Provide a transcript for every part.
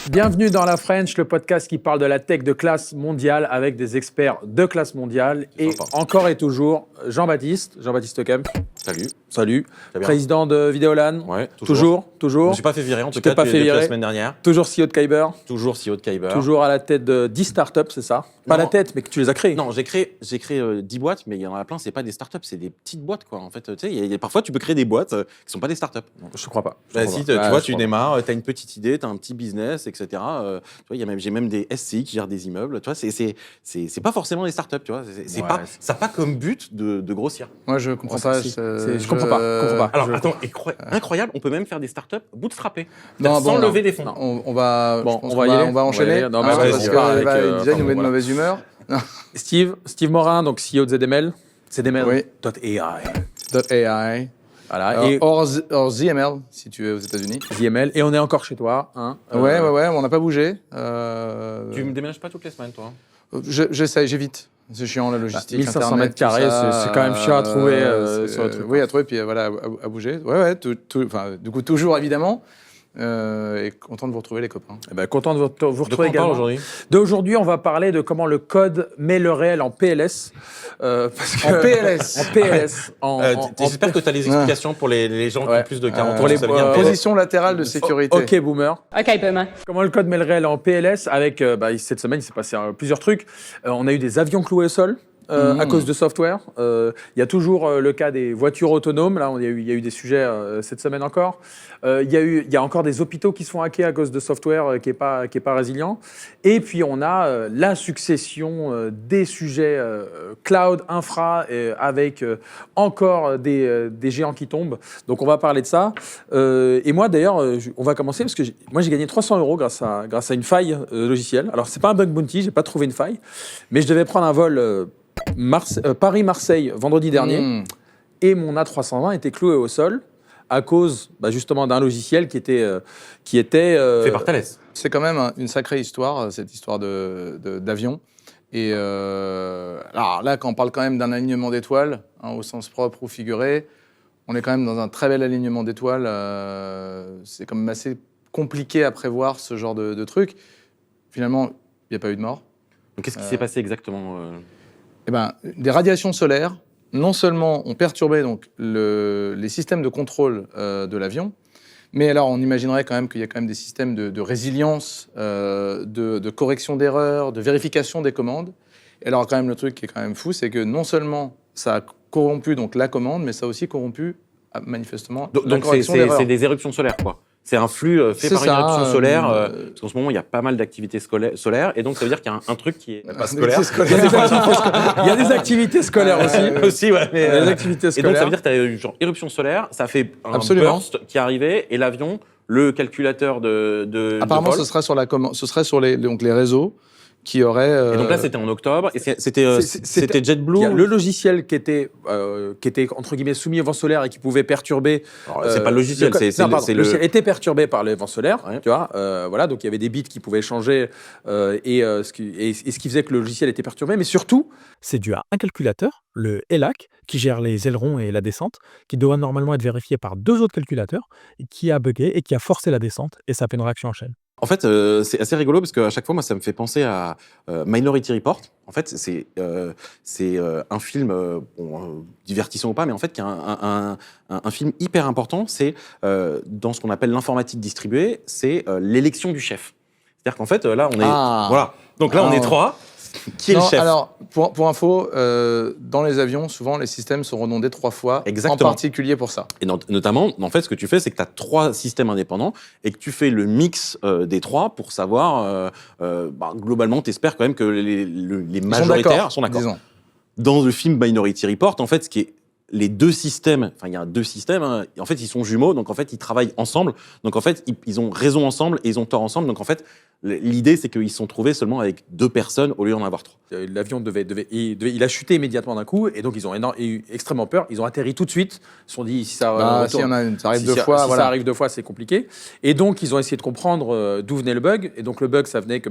Bienvenue dans La French, le podcast qui parle de la tech de classe mondiale avec des experts de classe mondiale. Et encore et toujours, Jean-Baptiste Kemp. Salut. Président de Vidéolan. Ouais, toujours. Je me suis pas fait virer en tout cas depuis la semaine dernière. Toujours CEO de Kyber. Toujours CEO de Kyber. Toujours à la tête de 10 startups, c'est ça? Pas la tête, mais que tu les as créées. Non, j'ai créé 10 boîtes, mais il y en a plein, c'est pas des startups, c'est des petites boîtes quoi. En fait, tu sais, parfois tu peux créer des boîtes qui sont pas des startups. Je crois pas. Si, tu vois, tu démarres, tu as une petite idée, tu as un petit business, etc. Tu vois, j'ai même des SCI qui gèrent des immeubles. Tu vois, c'est pas forcément des startups, tu vois. Ça n'a pas comme but de grossir. Moi, je comprends pas. Je comprends pas. Alors, attends, incroyable, on peut même faire des startups bootstrappées, sans lever des fonds. On va enchaîner. Parce que déjà, il nous met de mauvaise humeur. Steve Morin, donc CEO de ZML. ZML. Oui. .ai. Voilà. Alors, hors ZML, si tu es aux États-Unis. ZML. Et on est encore chez toi. Hein. Ouais, on n'a pas bougé. Tu me déménages pas toutes les semaines, toi? J'essaie, j'évite. C'est chiant, la logistique. 1500 mètres carrés, c'est quand même chiant à trouver sur le truc. Oui, à trouver, puis voilà, à bouger. Ouais, du coup, toujours évidemment. Et content de vous retrouver, les copains. Content de vous retrouver également. Aujourd'hui D'aujourd'hui, on va parler de comment le code met le réel en PLS. En PLS. J'espère que tu as les explications pour les gens qui ont plus de 40 ans. Pour les positions latérales de sécurité. OK, boomer. OK, boomer. Comment le code met le réel en PLS avec, cette semaine, il s'est passé plusieurs trucs. On a eu des avions cloués au sol. À cause de software. Il y a toujours le cas des voitures autonomes. Là, il y a eu des sujets cette semaine encore. Il y a encore des hôpitaux qui se font hacker à cause de software qui est pas résilient. Et puis, on a la succession des sujets cloud, infra, avec encore des géants qui tombent. Donc, on va parler de ça. Et moi, d'ailleurs, on va commencer parce que j'ai gagné 300 € grâce à une faille logicielle. Alors, c'est pas un bug bounty, j'ai pas trouvé une faille, mais je devais prendre un vol Paris-Marseille vendredi dernier et mon A320 était cloué au sol à cause justement d'un logiciel qui était fait par Thales. C'est quand même une sacrée histoire, cette histoire d'avion. Et alors là, quand on parle quand même d'un alignement d'étoiles, au sens propre ou figuré, on est quand même dans un très bel alignement d'étoiles. C'est quand même assez compliqué à prévoir ce genre de truc. Finalement, il n'y a pas eu de mort. Donc qu'est-ce qui s'est passé exactement des radiations solaires, non seulement ont perturbé donc, les systèmes de contrôle de l'avion, mais alors on imaginerait quand même qu'il y a quand même des systèmes de résilience, de correction d'erreurs, de vérification des commandes. Et alors quand même le truc qui est quand même fou, c'est que non seulement ça a corrompu donc, la commande, mais ça a aussi corrompu manifestement la correction d'erreurs. C'est des éruptions solaires, quoi. C'est un flux fait par une éruption solaire, parce qu'en ce moment, il y a pas mal d'activités solaires, et donc ça veut dire qu'il y a un truc qui est pas scolaire. Il y a des activités scolaires aussi. Ouais, mais, il y a des activités scolaires. Et donc ça veut dire que tu as eu genre éruption solaire, ça fait un burst qui arrivait, et l'avion, le calculateur de apparemment, de vol, ce serait sur les réseaux qui auraient... Et donc là, c'était en octobre, et c'était JetBlue. Il y a le logiciel qui était entre guillemets soumis au vent solaire et qui pouvait perturber. C'est pas le logiciel, le logiciel était perturbé par les vents solaires, tu vois. Voilà, donc il y avait des bits qui pouvaient changer ce qui faisait que le logiciel était perturbé, mais surtout, c'est dû à un calculateur, le ELAC, qui gère les ailerons et la descente, qui doit normalement être vérifié par 2 autres calculateurs, qui a bugué et qui a forcé la descente, et ça fait une réaction en chaîne. En fait, c'est assez rigolo parce qu'à chaque fois, moi, ça me fait penser à Minority Report. En fait, c'est un film, divertissant ou pas, mais en fait, qui est un film hyper important. C'est dans ce qu'on appelle l'informatique distribuée, c'est l'élection du chef. C'est-à-dire qu'en fait, là, on est voilà. Donc là, on est 3. Qui est le chef? Alors, pour info, dans les avions, souvent, les systèmes sont redondés 3 fois, Exactement. En particulier pour ça. Et notamment, en fait, ce que tu fais, c'est que tu as 3 systèmes indépendants et que tu fais le mix des 3 pour savoir, globalement, tu espères quand même que les majoritaires sont d'accord. Disons. Dans le film Minority Report, en fait, ce qui est les 2 systèmes, enfin il y a 2 systèmes, en fait ils sont jumeaux, donc en fait ils travaillent ensemble, donc en fait ils ont raison ensemble et ils ont tort ensemble, donc en fait l'idée c'est qu'ils se sont trouvés seulement avec 2 personnes au lieu d'en avoir 3. L'avion il a chuté immédiatement d'un coup et donc ils ont eu extrêmement peur, ils ont atterri tout de suite, ils se sont dit si ça arrive 2 fois, ça arrive 2 fois c'est compliqué, et donc ils ont essayé de comprendre d'où venait le bug, et donc le bug ça venait que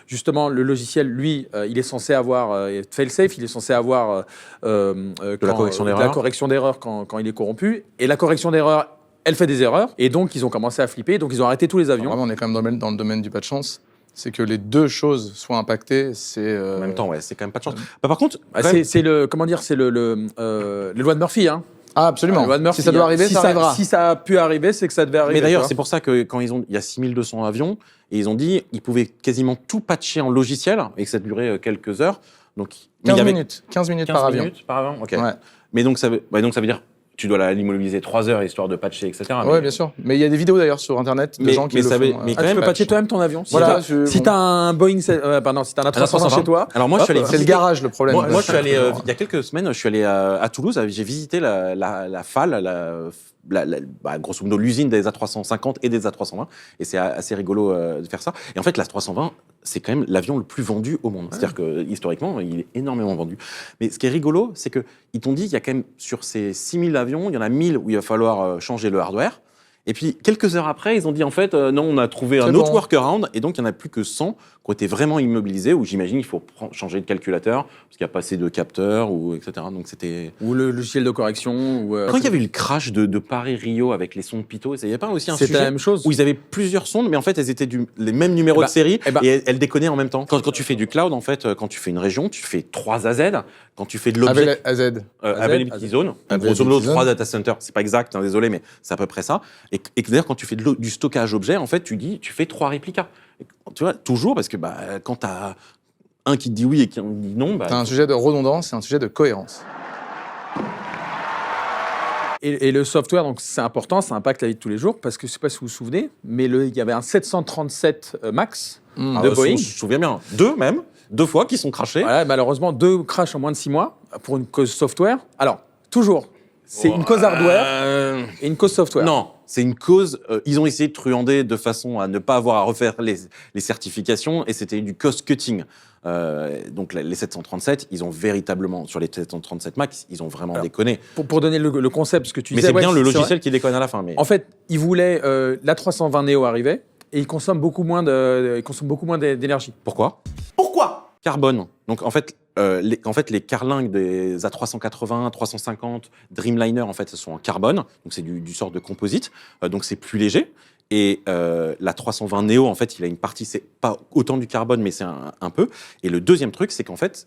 justement le logiciel lui il est censé avoir fail-safe, il est censé avoir de la correction d'erreur. Correction d'erreur quand il est corrompu. Et la correction d'erreur elle fait des erreurs, et donc ils ont commencé à flipper, donc ils ont arrêté tous les avions. Vraiment, on est quand même dans le domaine du pas de chance. C'est que les deux choses soient impactées, c'est... En même temps, ouais, c'est quand même pas de chance. Bah, par contre, Ah, quand même, c'est le, comment dire, c'est les lois de Murphy, hein. Ah, absolument. Les lois de Murphy, Si ça doit hein. arriver, Si ça arrivera. Si ça a pu arriver, c'est que ça devait arriver. mais d'ailleurs, tu c'est vois. pour ça que quand il y a 6200 avions, et ils ont dit ils pouvaient quasiment tout patcher en logiciel, et que ça durait quelques heures. Donc, mais 15 il y avait minutes. 15 minutes 15 par avion. minutes par avion. Ok. Ouais. Mais donc ça veut dire tu dois l'immobiliser 3 heures histoire de patcher, etc. Ouais, bien sûr. Mais il y a des vidéos d'ailleurs sur Internet de gens qui le ça veut- font. mais Ah, quand tu même, peux patcher toi-même ton avion. Voilà, Si t'as un Boeing, si t'as un A320 chez toi. Alors moi, je suis allé c'est le visiter- garage le problème. Moi, je suis allé il y a quelques semaines, je suis allé à Toulouse, j'ai visité la FAL, grosso modo l'usine des A350 et des A320, et c'est assez rigolo de faire ça. Et en fait, l'A320, c'est quand même l'avion le plus vendu au monde. C'est-à-dire que historiquement, il est énormément vendu. Mais ce qui est rigolo, c'est que ils t'ont dit il y a quand même sur ces 6000 avions, il y en a 1000 où il va falloir changer le hardware. Et puis, quelques heures après, ils ont dit en fait, non, on a trouvé un autre workaround, et donc il n'y en a plus que 100 qui ont été vraiment immobilisés, où j'imagine il faut changer de calculateur, parce qu'il n'y a pas assez de capteurs, ou etc. Donc c'était... Ou le logiciel de correction. Ou, Quand il y avait eu le crash de Paris-Rio avec les sondes Pitot, il n'y avait pas aussi un c'était sujet la même chose. où ils avaient plusieurs sondes, mais en fait, elles étaient les mêmes numéros de série, et elles déconnaient en même temps. Quand tu fais du cloud, en fait, quand tu fais une région, tu fais 3 AZ. Quand tu fais de l'objet... AZ. Availability Zone. Grosso modo, 3 data centers. C'est pas exact, hein, désolé, mais c'est à peu près ça. Et d'ailleurs, quand tu fais du stockage objet, en fait, tu fais 3 réplicas. Et, tu vois, toujours, parce que quand tu as un qui te dit oui et qui en dit non... T'as un sujet de redondance et un sujet de cohérence. Et le software, donc c'est important, ça impacte la vie de tous les jours, parce que je ne sais pas si vous vous souvenez, mais il y avait un 737 Max de Boeing. Je me souviens bien. 2 fois qui sont crashés. Voilà, malheureusement, 2 crashs en moins de 6 mois pour une cause software. Alors, toujours, c'est une cause hardware et une cause software. Non, c'est une cause. Ils ont essayé de truander de façon à ne pas avoir à refaire les certifications, et c'était du cost cutting. Donc les 737, ils ont véritablement, sur les 737 Max, ils ont vraiment déconné. Pour donner le concept, ce que tu Mais disais... c'est bien le vrai. logiciel qui déconne à la fin. Mais... En fait, ils voulaient... l'A320 Neo arrivait, et il consomme beaucoup moins d'énergie. Pourquoi Carbone. Donc en fait, les carlingues des A380, 350, Dreamliner, en fait, ce sont en carbone. Donc c'est du sort de composite. Donc c'est plus léger. Et la 320 Neo, en fait, il a une partie, c'est pas autant du carbone, mais c'est un peu. Et le deuxième truc, c'est qu'en fait,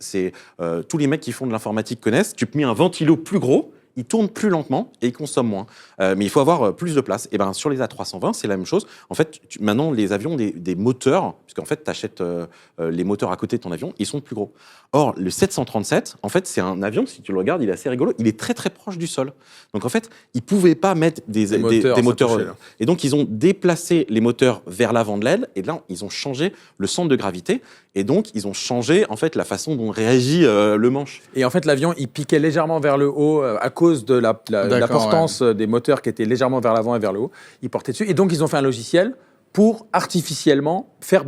tous les mecs qui font de l'informatique connaissent, tu mets un ventilo plus gros, il tourne plus lentement et il consomme moins. Mais il faut avoir plus de place. Et ben sur les A320, c'est la même chose. En fait, maintenant, les avions ont des moteurs, puisqu'en fait, tu achètes les moteurs à côté de ton avion, ils sont plus gros. Or, le 737, en fait, c'est un avion, si tu le regardes, il est assez rigolo, il est très très proche du sol. Donc en fait, ils pouvaient pas mettre des moteurs. Et donc, ils ont déplacé les moteurs vers l'avant de l'aile, et là, ils ont changé le centre de gravité, et donc, ils ont changé, en fait, la façon dont réagit le manche. Et en fait, l'avion, il piquait légèrement vers le haut à cause de la portance des moteurs qui étaient légèrement vers l'avant et vers le haut. Ils portaient dessus. Et donc, ils ont fait un logiciel pour artificiellement faire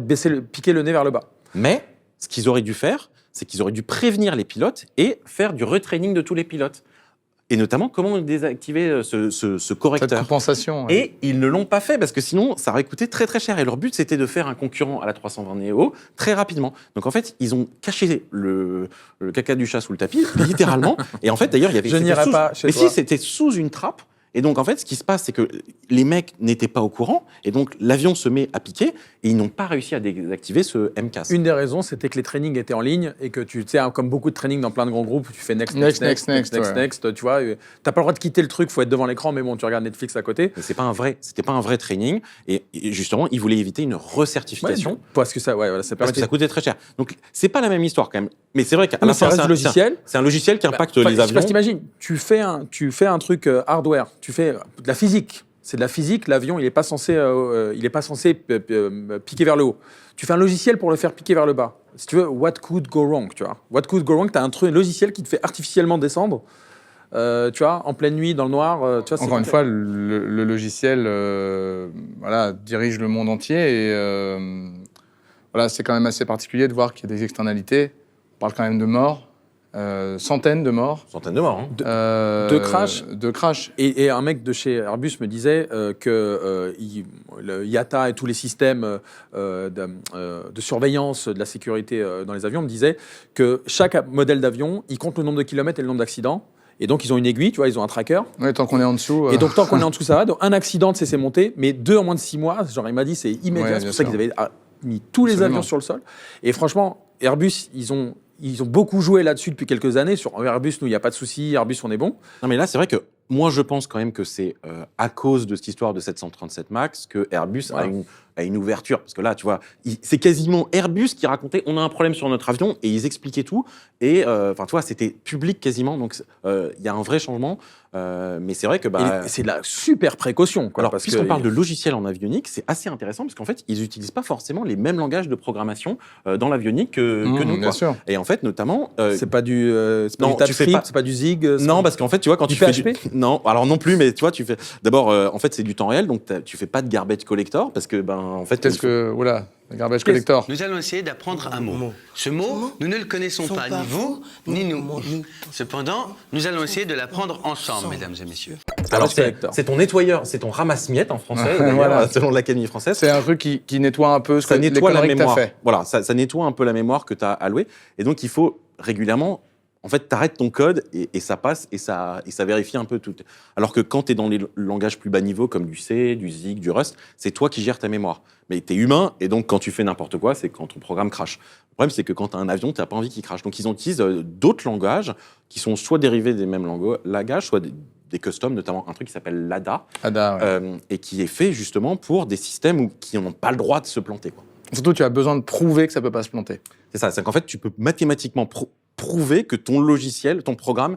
piquer le nez vers le bas. Mais ce qu'ils auraient dû faire, c'est qu'ils auraient dû prévenir les pilotes et faire du retraining de tous les pilotes. Et notamment, comment désactiver ce correcteur. Cette compensation. Ouais. Et ils ne l'ont pas fait, parce que sinon, ça aurait coûté très très cher. Et leur but, c'était de faire un concurrent à la 320 Neo très rapidement. Donc en fait, ils ont caché le caca du chat sous le tapis, littéralement. Et en fait, d'ailleurs, il y avait... Je n'irai pas chez toi. Mais si, c'était sous une trappe. Et donc, en fait, ce qui se passe, c'est que les mecs n'étaient pas au courant, et donc l'avion se met à piquer, et ils n'ont pas réussi à désactiver ce MCAS. Une des raisons, c'était que les trainings étaient en ligne, et que tu sais, comme beaucoup de trainings dans plein de grands groupes, tu fais next, tu vois. T'as pas le droit de quitter le truc, faut être devant l'écran, mais bon, tu regardes Netflix à côté. Mais c'était pas un vrai training, et justement, ils voulaient éviter une recertification. Ouais, parce que ça coûtait très cher. Donc, c'est pas la même histoire quand même. Mais c'est vrai qu'à la fin, c'est un logiciel qui impacte les avions. Je sais pas si t'imagines, tu fais un truc hardware, tu fais de la physique. C'est de la physique, l'avion, il n'est pas censé piquer vers le haut. Tu fais un logiciel pour le faire piquer vers le bas. Si tu veux, what could go wrong, tu vois. What could go wrong, tu as un logiciel qui te fait artificiellement descendre, tu vois, en pleine nuit, dans le noir. Tu vois, encore une fois, le logiciel dirige le monde entier, et c'est quand même assez particulier de voir qu'il y a des externalités. On parle quand même de morts. Centaines de morts. De crash. De crash. Et un mec de chez Airbus me disait que le IATA et tous les systèmes de surveillance de la sécurité dans les avions me disaient que chaque modèle d'avion, il compte le nombre de kilomètres et le nombre d'accidents. Et donc, ils ont une aiguille, tu vois, ils ont un tracker. Ouais, tant qu'on est en dessous. Et donc, tant qu'on est en dessous, ça va. Donc, un accident de cessez monter, mais 2 en moins de 6 mois. Genre, il m'a dit, c'est immédiat. Ouais, c'est bien pour ça sûr. qu'ils avaient mis tous les Absolument. avions sur le sol. Et franchement, Airbus, ils ont beaucoup joué là-dessus depuis quelques années. Sur Airbus, nous, il n'y a pas de souci. Airbus, on est bon. Non, mais là, c'est vrai que moi, je pense quand même que c'est à cause de cette histoire de 737 MAX que Airbus a une ouverture. Parce que là, tu vois, c'est quasiment Airbus qui racontait on a un problème sur notre avion et ils expliquaient tout. Et enfin, tu vois, c'était public quasiment. Donc, il y a un vrai changement. Mais c'est vrai que. Et c'est de la super précaution. Quoi, Alors, parce puisqu'on que parle de logiciel en avionique, c'est assez intéressant parce qu'en fait, ils n'utilisent pas forcément les mêmes langages de programmation dans l'avionique que nous. Bien Quoi. sûr. Et en fait, notamment. c'est pas du non, tu fais TypeScript, pas- c'est pas du Zig. Non, parce qu'en fait, tu vois, quand Du tu fais PHP? Non, alors non plus, mais tu vois, tu fais. D'abord, en fait, c'est du temps réel, donc tu fais pas de garbage collector parce que, en fait. Qu'est-ce que. Oula, le garbage collector. Nous allons essayer d'apprendre un mot. Ce mot, nous ne le connaissons pas, ni vous, ni nous. Cependant, nous allons essayer de l'apprendre ensemble, mesdames et messieurs. Alors, collector. c'est ton nettoyeur, c'est ton ramasse-miettes en français, d'ailleurs, Voilà. selon l'Académie française. C'est un truc qui nettoie un peu ce que Ça les nettoie la conneries que t'as mémoire. fait. Voilà, ça nettoie un peu la mémoire que tu as allouée. Et donc, il faut régulièrement. En fait, tu arrêtes ton code et ça passe et ça vérifie un peu tout. Alors que quand tu es dans les langages plus bas niveau, comme du C, du Zig, du Rust, c'est toi qui gères ta mémoire. Mais tu es humain et donc quand tu fais n'importe quoi, c'est quand ton programme crache. Le problème, c'est que quand tu as un avion, tu n'as pas envie qu'il crache. Donc, ils utilisent d'autres langages qui sont soit dérivés des mêmes langages, soit des customs, notamment un truc qui s'appelle l'ADA, Ada, ouais. et qui est fait justement pour des systèmes qui n'ont pas le droit de se planter. Quoi. Surtout, tu as besoin de prouver que ça peut pas se planter. C'est ça, c'est qu'en fait, tu peux mathématiquement prouver que ton logiciel, ton programme,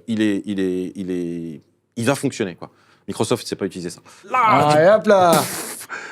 il va fonctionner. Quoi. Microsoft ne sait pas utiliser ça. Ah, et hop là.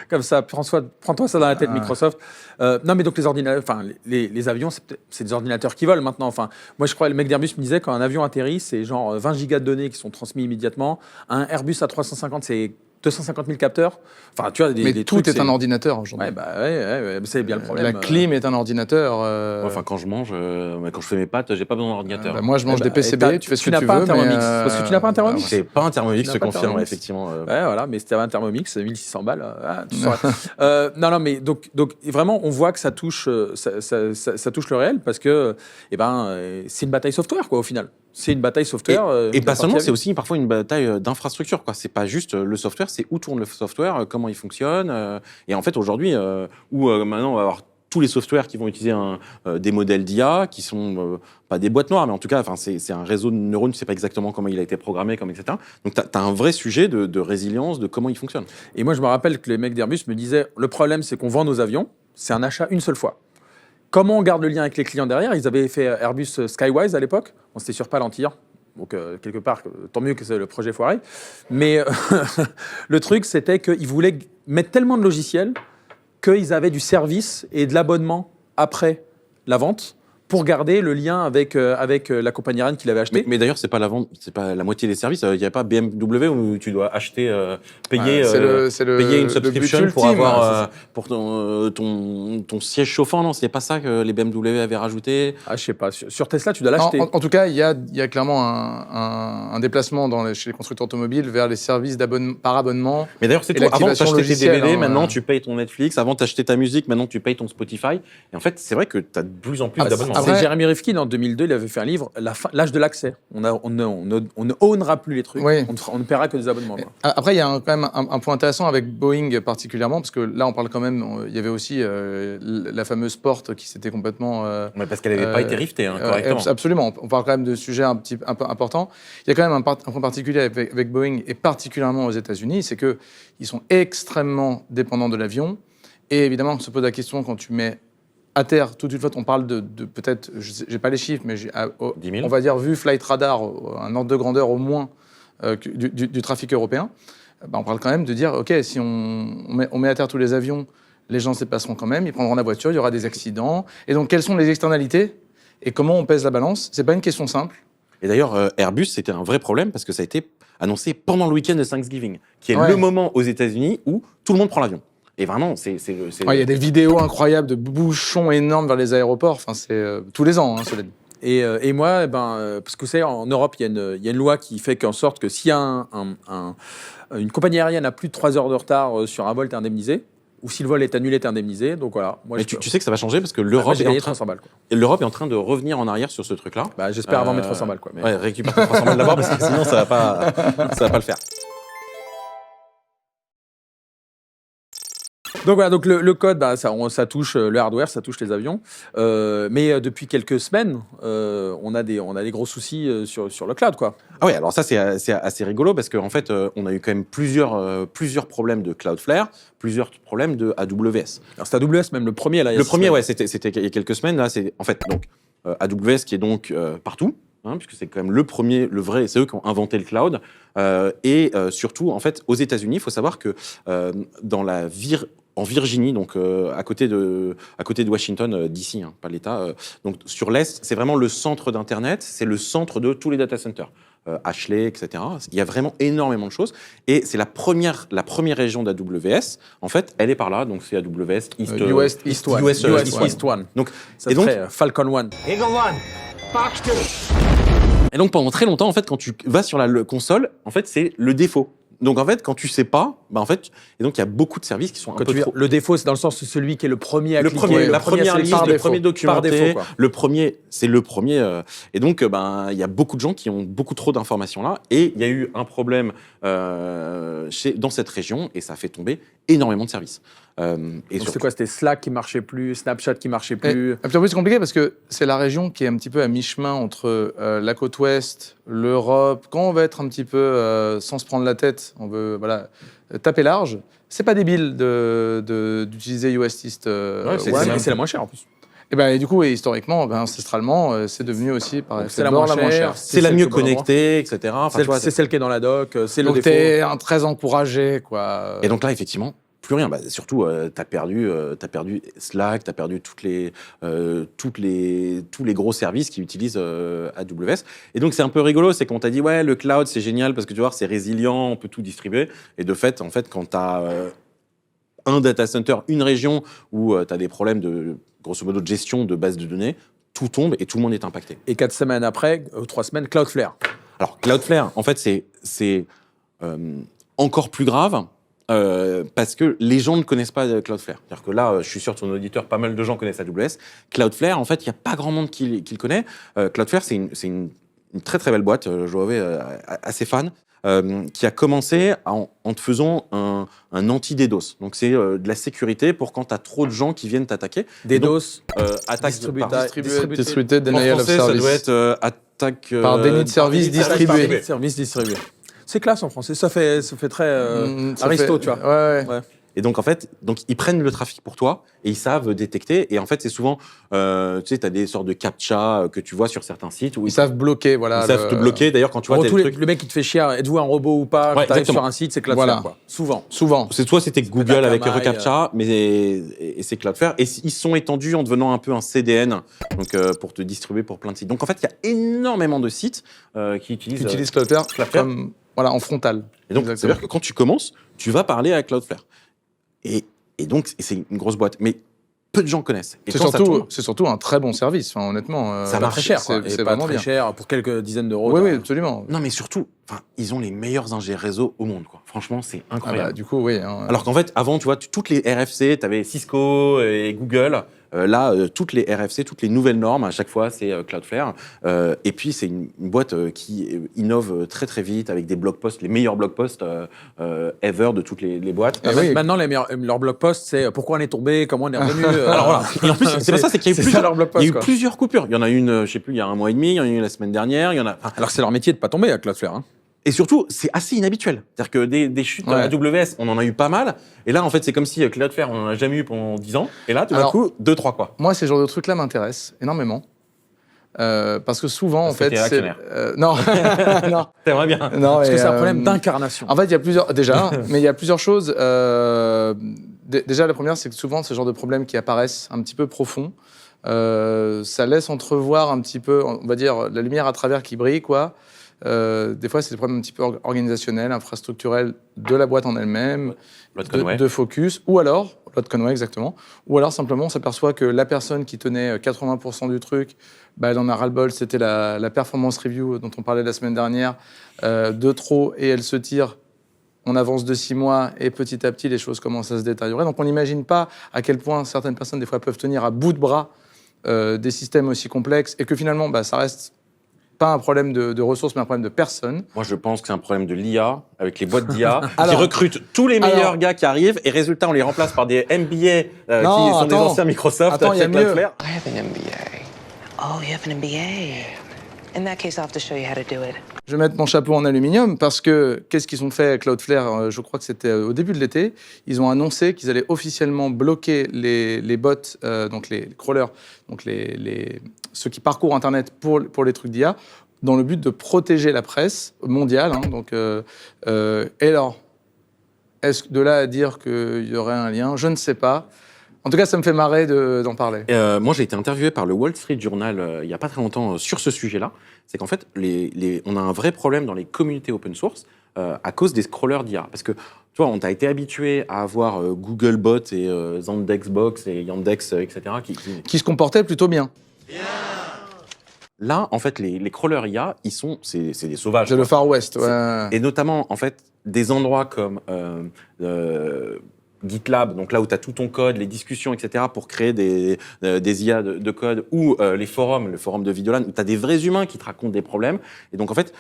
Comme ça, prends-toi ça dans la tête, Ah. Microsoft. Non, mais donc les ordinateurs, enfin les avions, c'est des ordinateurs qui volent maintenant. Enfin, moi je crois, le mec d'Airbus me disait quand un avion atterrit, c'est genre 20 gigas de données qui sont transmis immédiatement. Un Airbus A350, c'est 250 000 capteurs. Enfin, tu vois, Mais des tout trucs, est un ordinateur aujourd'hui. Ouais, c'est bien le problème. La clim est un ordinateur. Enfin, quand je mange, quand je fais mes pâtes, j'ai pas besoin d'ordinateur. Moi, je mange des PCB, tu fais ce que n'as tu pas veux. un Thermomix. mais, Parce que tu n'as pas un Thermomix. C'est pas un Thermomix, Tu je n'as te pas de confirme, Thermomix. effectivement. Ouais, voilà, mais si tu avais un Thermomix, 1600 balles, tu saurais. Non, mais donc vraiment, on voit que ça touche le réel parce que c'est une bataille software, quoi, au final. C'est une bataille software. Et pas seulement, c'est avion. aussi parfois une bataille d'infrastructure. C'est pas juste le software, c'est où tourne le software, comment il fonctionne. Et en fait, aujourd'hui, maintenant, on va avoir tous les softwares qui vont utiliser des modèles d'IA qui sont pas des boîtes noires, mais en tout cas, c'est un réseau de neurones, tu sais pas exactement comment il a été programmé, etc. Donc, tu as un vrai sujet de résilience, de comment il fonctionne. Et moi, je me rappelle que les mecs d'Airbus me disaient le problème, c'est qu'on vend nos avions, c'est un achat une seule fois. Comment on garde le lien avec les clients derrière? Ils avaient fait Airbus Skywise à l'époque. On c'était sur Palantir. Donc, quelque part, tant mieux que c'est le projet foiré. Mais le truc, c'était qu'ils voulaient mettre tellement de logiciels qu'ils avaient du service et de l'abonnement après la vente pour garder le lien avec la compagnie aérienne qui l'avait acheté. Mais d'ailleurs, c'est pas la vente, c'est pas la moitié des services. Il n'y a pas BMW où tu dois acheter, payer, payer une subscription le but pour ultime, avoir pour ton siège chauffant. Non, c'est pas ça que les BMW avaient rajouté. Ah, je sais pas. Sur Tesla, tu dois l'acheter. En tout cas, il y a clairement un déplacement chez les constructeurs automobiles vers les services par abonnement. Mais d'ailleurs, c'est Et tout. Avant, l'activation t'achetais tes logicielle, DVD, hein, maintenant tu payes ton Netflix. Avant, t'achetais ta musique, maintenant tu payes ton Spotify. Et en fait, c'est vrai que t'as de plus en plus d'abonnements. Après- C'est Jeremy Rifkin en 2002, il avait fait un livre, l'âge de l'accès. On ne ownera plus les trucs. Oui. On ne paiera que des abonnements. Quoi. Après, il y a quand même un point intéressant avec Boeing particulièrement, parce que là, on parle quand même. Il y avait aussi la fameuse porte qui s'était complètement. Ouais, parce qu'elle n'avait pas été riftée correctement. Absolument. On parle quand même de sujets un peu importants. Il y a quand même un point particulier avec Boeing, et particulièrement aux États-Unis, c'est qu'ils sont extrêmement dépendants de l'avion. Et évidemment, on se pose la question quand tu mets à terre toute une flotte, on parle de peut-être, j'ai pas les chiffres, mais 10 000. on va dire vu Flight Radar, un ordre de grandeur au moins du trafic européen, on parle quand même de dire, OK, si on met à terre tous les avions, les gens se déplaceront quand même, ils prendront la voiture, il y aura des accidents. Et donc, quelles sont les externalités et comment on pèse la balance? C'est pas une question simple. Et d'ailleurs, Airbus, c'était un vrai problème parce que ça a été annoncé pendant le week-end de Thanksgiving, qui est Ouais. le moment aux États-Unis où tout le monde prend l'avion. Et vraiment, c'est Il y a des vidéos incroyables de bouchons énormes vers les aéroports. Enfin, c'est tous les ans, cela dit. Et moi, parce que vous savez, en Europe, il y a une loi qui fait qu'en sorte que si une compagnie aérienne a plus de 3 heures de retard sur un vol, t'es indemnisé. ou si le vol est annulé, t'es indemnisé. Donc voilà. Moi, Mais tu sais que ça va changer parce que l'Europe j'ai gagné 300 balles. Quoi. l'Europe est en train de revenir en arrière sur ce truc-là. Bah, j'espère avant mes 300 balles. Quoi, mais... Ouais, récupère tes 300 balles d'abord parce que sinon ça va pas le faire. Donc voilà, donc le code, bah, ça touche le hardware, ça touche les avions. Mais depuis quelques semaines, on a des gros soucis sur le cloud, quoi. Ah ouais, alors ça c'est assez rigolo parce qu'en fait, on a eu quand même plusieurs problèmes de Cloudflare, plusieurs problèmes de AWS. Alors c'est AWS même le premier là. Le premier, ouais, c'était il y a quelques semaines. Là, c'est en fait donc AWS qui est donc partout. Puisque c'est quand même le premier, le vrai, c'est eux qui ont inventé le cloud. Et surtout, en fait, aux États-Unis, il faut savoir que en Virginie, donc à côté de Washington, DC, pas l'État, donc sur l'Est, c'est vraiment le centre d'Internet, c'est le centre de tous les data centers. Ashley, etc. Il y a vraiment énormément de choses. Et c'est la première région d'AWS. En fait, elle est par là. Donc, c'est AWS East One. Donc, ça serait Falcon One. Eagle One, Fox 2. Et donc, pendant très longtemps, en fait, quand tu vas sur la console, en fait, c'est le défaut. Donc, en fait, quand tu sais pas, bah, en fait, et donc, il y a beaucoup de services qui sont un peu trop... Le défaut, c'est dans le sens de celui qui est le premier à la première liste, le premier documenté, quoi. le premier. Et donc, ben, il y a beaucoup de gens qui ont beaucoup trop d'informations là. Et il y a eu un problème dans cette région et ça a fait tomber énormément de services. Donc c'est quoi? C'était Slack qui marchait plus, Snapchat qui marchait plus. Et puis en plus, c'est compliqué parce que c'est la région qui est un petit peu à mi-chemin entre la côte ouest, l'Europe. Quand on va être un petit peu sans se prendre la tête, on veut taper large. C'est pas débile d'utiliser US East One. C'est la moins chère en plus. Et du coup, historiquement, ancestralement, c'est devenu aussi c'est la moins chère. C'est la mieux connectée, etc. C'est celle qui est dans la doc. C'est le donc défaut. t'es très encouragé, quoi. Et donc là, effectivement, plus rien. Bah, surtout, t'as perdu Slack, t'as perdu tous les gros services qui utilisent AWS. Et donc, c'est un peu rigolo, c'est qu'on t'a dit, ouais, le cloud, c'est génial parce que tu vois, c'est résilient, on peut tout distribuer. Et de fait, quand t'as un data center, une région où t'as des problèmes de, grosso modo, de gestion de base de données, tout tombe et tout le monde est impacté. Et 4 semaines après, 3 semaines, Cloudflare. Alors, Cloudflare, en fait, c'est encore plus grave. Parce que les gens ne connaissent pas Cloudflare. C'est-à-dire que là, je suis sûr que ton auditeur, pas mal de gens connaissent AWS. Cloudflare, en fait, il n'y a pas grand monde qui le connaît. Cloudflare, c'est une très très belle boîte, je vais assez fan, qui a commencé en te faisant un anti-DDoS. Donc c'est de la sécurité pour quand tu as trop de gens qui viennent t'attaquer. DDoS, attaque Distributed Denial of Service. Ça Service. doit être attaque... par déni de service distribué. Service distribué. C'est classe en français, ça fait très Aristo, tu vois. Ouais. Et donc, en fait, ils prennent le trafic pour toi et ils savent détecter. Et en fait, c'est souvent, tu sais, tu as des sortes de captcha que tu vois sur certains sites. Où ils savent bloquer, voilà. Ils savent te bloquer. D'ailleurs, quand tu vois le mec qui te fait chier, êtes-vous un robot ou pas, quand tu arrives sur un site, c'est Cloudflare, quoi. Souvent. Soit c'était Google avec reCAPTCHA, et c'est Cloudflare. Et ils sont étendus en devenant un peu un CDN, donc pour te distribuer pour plein de sites. Donc, en fait, il y a énormément de sites qui utilisent Cloudflare comme, en frontal. Et donc, ça veut dire que quand tu commences, tu vas parler à Cloudflare. Et donc, c'est une grosse boîte. Mais peu de gens connaissent. Et c'est surtout un très bon service, honnêtement. Ça va très cher. C'est pas très cher pour quelques dizaines d'euros. Oui, absolument. Non, mais surtout, ils ont les meilleurs ingés réseau au monde, quoi. Franchement, c'est incroyable. Du coup, oui. Alors qu'en fait, avant, tu vois, toutes les RFC, tu avais Cisco et Google. Là, toutes les RFC, toutes les nouvelles normes, à chaque fois, c'est Cloudflare. Et puis, c'est une boîte qui innove très, très vite avec des blog posts, les meilleurs blog posts ever de toutes les boîtes. Maintenant, leurs blog posts, c'est pourquoi on est tombé, comment on est revenu. Alors voilà. Et en plus, c'est pas ça, c'est qu'il y a eu plusieurs coupures. Il y en a une, je sais plus, il y a un mois et demi, il y en a une la semaine dernière. Alors que c'est leur métier de pas tomber à Cloudflare. Hein. Et surtout, c'est assez inhabituel. C'est-à-dire que des chutes AWS, on en a eu pas mal. Et là, en fait, c'est comme si Cloudflare, on en a jamais eu pendant 10 ans. Et là, tout d'un coup, 2-3, quoi. Moi, ces genres de trucs-là m'intéressent énormément. Parce que souvent, en fait, c'est... non. Non. T'aimerais bien. Non, parce que c'est un problème d'incarnation. En fait, il y a plusieurs... Déjà, mais il y a plusieurs choses. Déjà, la première, c'est que souvent, ce genre de problèmes qui apparaissent un petit peu profonds, ça laisse entrevoir un petit peu, on va dire, la lumière à travers qui brille, quoi. Des fois, c'est des problèmes un petit peu organisationnels, infrastructurels de la boîte en elle-même, de focus, ou alors, Load Conway exactement, ou alors simplement on s'aperçoit que la personne qui tenait 80% du truc, elle en a ras-le-bol, c'était la performance review dont on parlait la semaine dernière, de trop, et elle se tire on avance de 6 mois et petit à petit, les choses commencent à se détériorer. Donc on n'imagine pas à quel point certaines personnes, des fois, peuvent tenir à bout de bras des systèmes aussi complexes et que finalement, ça reste pas un problème de ressources, mais un problème de personnes. Moi, je pense que c'est un problème de l'IA, avec les boîtes d'IA, qui recrutent tous les meilleurs gars qui arrivent, et résultat, on les remplace par des MBA qui sont des anciens Microsoft. Attends, il y a mieux. I have an MBA. Oh, you have an MBA. In that case, I'll have to show you how to do it. Je vais mettre mon chapeau en aluminium parce que qu'est-ce qu'ils ont fait, Cloudflare, je crois que c'était au début de l'été, ils ont annoncé qu'ils allaient officiellement bloquer les bots, donc les crawlers, donc ceux qui parcourent Internet pour les trucs d'IA, dans le but de protéger la presse mondiale. Et alors, est-ce que de là à dire qu'il y aurait un lien, je ne sais pas. En tout cas, ça me fait marrer d'en parler. Moi, j'ai été interviewé par le Wall Street Journal il n'y a pas très longtemps sur ce sujet-là. C'est qu'en fait, on a un vrai problème dans les communautés open source à cause des scrollers d'IA. Parce que, tu vois, on t'a été habitué à avoir Googlebot et Zandexbox et Yandex, etc. Qui se comportaient plutôt bien. Là, en fait, les crawlers IA, c'est des sauvages. C'est le Far West, ouais. Et notamment, en fait, des endroits comme GitLab, donc là où tu as tout ton code, les discussions, etc., pour créer des IA de code, ou les forums, le forum de Videolan, où tu as des vrais humains qui te racontent des problèmes. Et donc, en fait,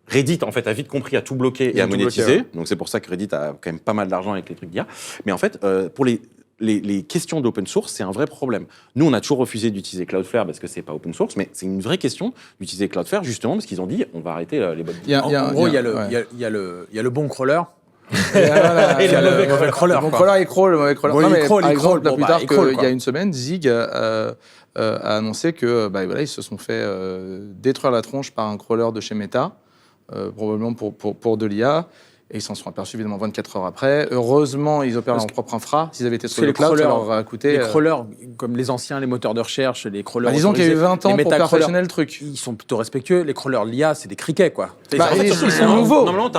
Reddit, en fait, a vite compris à tout bloquer et à monétiser. Donc, c'est pour ça que Reddit a quand même pas mal d'argent avec les trucs d'IA. Mais en fait, pour les questions d'open source, c'est un vrai problème. Nous, on a toujours refusé d'utiliser Cloudflare parce que c'est pas open source, mais c'est une vraie question d'utiliser Cloudflare justement parce qu'ils ont dit on va arrêter les bots. En gros, il y a le bon crawler. Et il y a le mauvais crawler. Le bon crawler, il crawl, le mauvais crawler. Bon, Non, mais il crawl, par il exemple, crawl. plus tard Il crawl, qu'il y a une semaine, Zig a annoncé que ils se sont fait détruire la tronche par un crawler de chez Meta, probablement pour de l'IA. Et ils s'en sont aperçus évidemment 24 heures après. Heureusement, ils opèrent leur propre infra. S'ils avaient été sur le cloud, ça leur aurait coûté... Les crawlers, comme les anciens, les moteurs de recherche, les crawlers... disons qu'il y a eu 20 ans pour perfectionner le truc. Ils sont plutôt respectueux. Les crawlers, l'IA, c'est des criquets, quoi. Ils sont nouveaux. Normalement,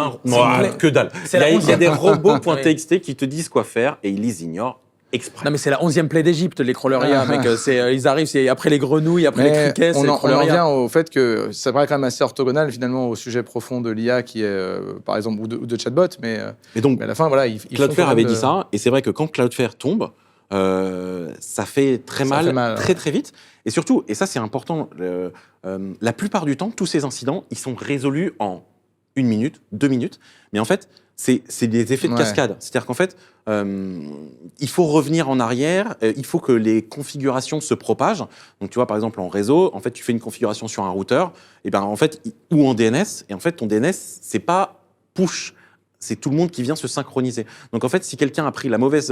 que dalle. Il y a des robots.txt qui te disent quoi faire et ils les ignorent exprès. Non, mais c'est la 11e plaie d'Égypte, les crawlers IA, mec. Ils arrivent, c'est après les grenouilles, après les criquets, c'est les on crawlers en IA. revient au fait que ça paraît quand même assez orthogonal, finalement, au sujet profond de l'IA qui est, par exemple, ou de chatbot, mais à la fin, voilà, ils Cloudflare avait dit ça, et c'est vrai que quand Cloudflare tombe, ça fait très mal, très très vite. Et surtout, et ça c'est important, la plupart du temps, tous ces incidents, ils sont résolus en 1 minute, 2 minutes, mais en fait, c'est des effets de cascade. C'est-à-dire qu'en fait, il faut revenir en arrière, il faut que les configurations se propagent. Donc, tu vois, par exemple, en réseau, en fait, tu fais une configuration sur un routeur, et ben, en fait, ou en DNS, et en fait, ton DNS, c'est pas push. C'est tout le monde qui vient se synchroniser. Donc en fait, si quelqu'un a pris la mauvaise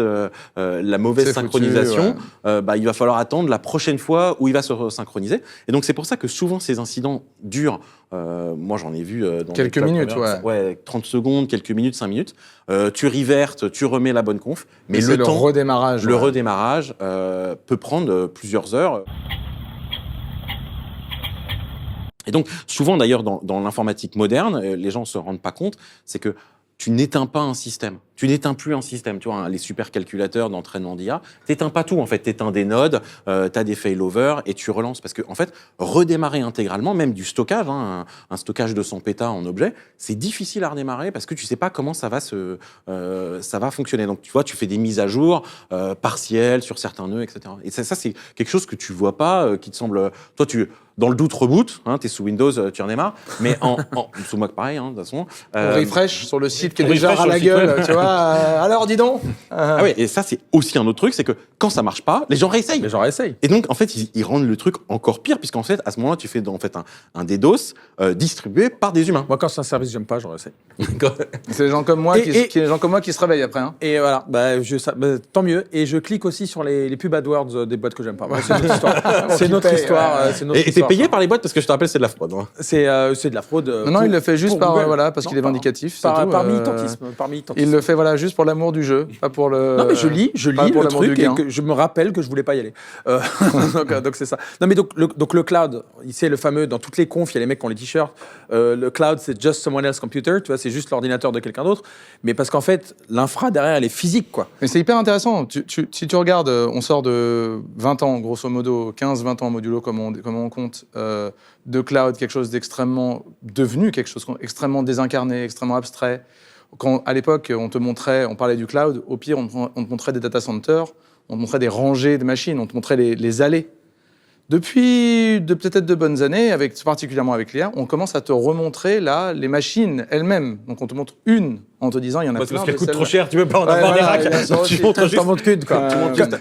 synchronisation, il va falloir attendre la prochaine fois où il va se synchroniser. Et donc c'est pour ça que souvent ces incidents durent. Moi j'en ai vu dans quelques minutes, 30 secondes, quelques minutes, 5 minutes. Tu revertes, tu remets la bonne conf, mais le redémarrage peut prendre plusieurs heures. Et donc souvent d'ailleurs dans l'informatique moderne, les gens se rendent pas compte, c'est que tu n'éteins pas un système. Tu n'éteins plus un système. Tu vois, les supercalculateurs d'entraînement d'IA, tu n'éteins pas tout. En fait, tu éteins des nodes, tu as des failovers et tu relances. Parce que, en fait, redémarrer intégralement, même du stockage, un stockage de 100 pétas en objet, c'est difficile à redémarrer parce que tu ne sais pas comment ça va fonctionner. Donc, tu vois, tu fais des mises à jour partielles sur certains nœuds, etc. Et ça c'est quelque chose que tu ne vois pas, qui te semble... Toi, dans le doute, reboot, tu es sous Windows, tu en es marre, mais sous Mac, pareil, de toute façon. On refresh sur le site qui est déjà à la gueule, tu vois. Alors, dis donc. Ah ouais, et ça, c'est aussi un autre truc, c'est que quand ça marche pas, les gens réessayent. Et donc, en fait, ils rendent le truc encore pire, puisqu'en fait, à ce moment-là, tu fais un DDoS distribué par des humains. Moi, quand c'est un service que j'aime pas, je réessaye. C'est les gens comme moi qui se réveillent après. Hein. Et voilà, tant mieux. Et je clique aussi sur les pubs AdWords des boîtes que j'aime pas. C'est notre histoire. C'est notre histoire. Et t'es payé par les boîtes parce que je te rappelle, c'est de la fraude. Hein. C'est de la fraude. Non, il le fait juste parce qu'il est vindicatif. Par militantisme. Il le fait juste pour l'amour du jeu, pas pour le. Non mais je lis le truc et que je me rappelle que je voulais pas y aller. Donc c'est ça. Non mais donc le cloud, c'est le fameux dans toutes les confs, il y a les mecs qui ont les t-shirts. Le cloud c'est just someone else's computer, tu vois, c'est juste l'ordinateur de quelqu'un d'autre. Mais parce qu'en fait l'infra derrière elle est physique quoi. Mais c'est hyper intéressant. Si tu regardes, on sort de 20 ans grosso modo, 15-20 ans modulo comme on compte. De cloud, quelque chose d'extrêmement devenu, quelque chose d'extrêmement désincarné, extrêmement abstrait. Quand, à l'époque, on parlait du cloud, au pire, on te montrait des data centers, on te montrait des rangées de machines, on te montrait les allées. Depuis peut-être de bonnes années, particulièrement avec l'IA, on commence à te remontrer là les machines elles-mêmes. Donc on te montre une en te disant il y en a plein. Parce qu'elle coûte trop cher, tu veux pas en avoir des racks. Tu T'en montres qu'une, quoi.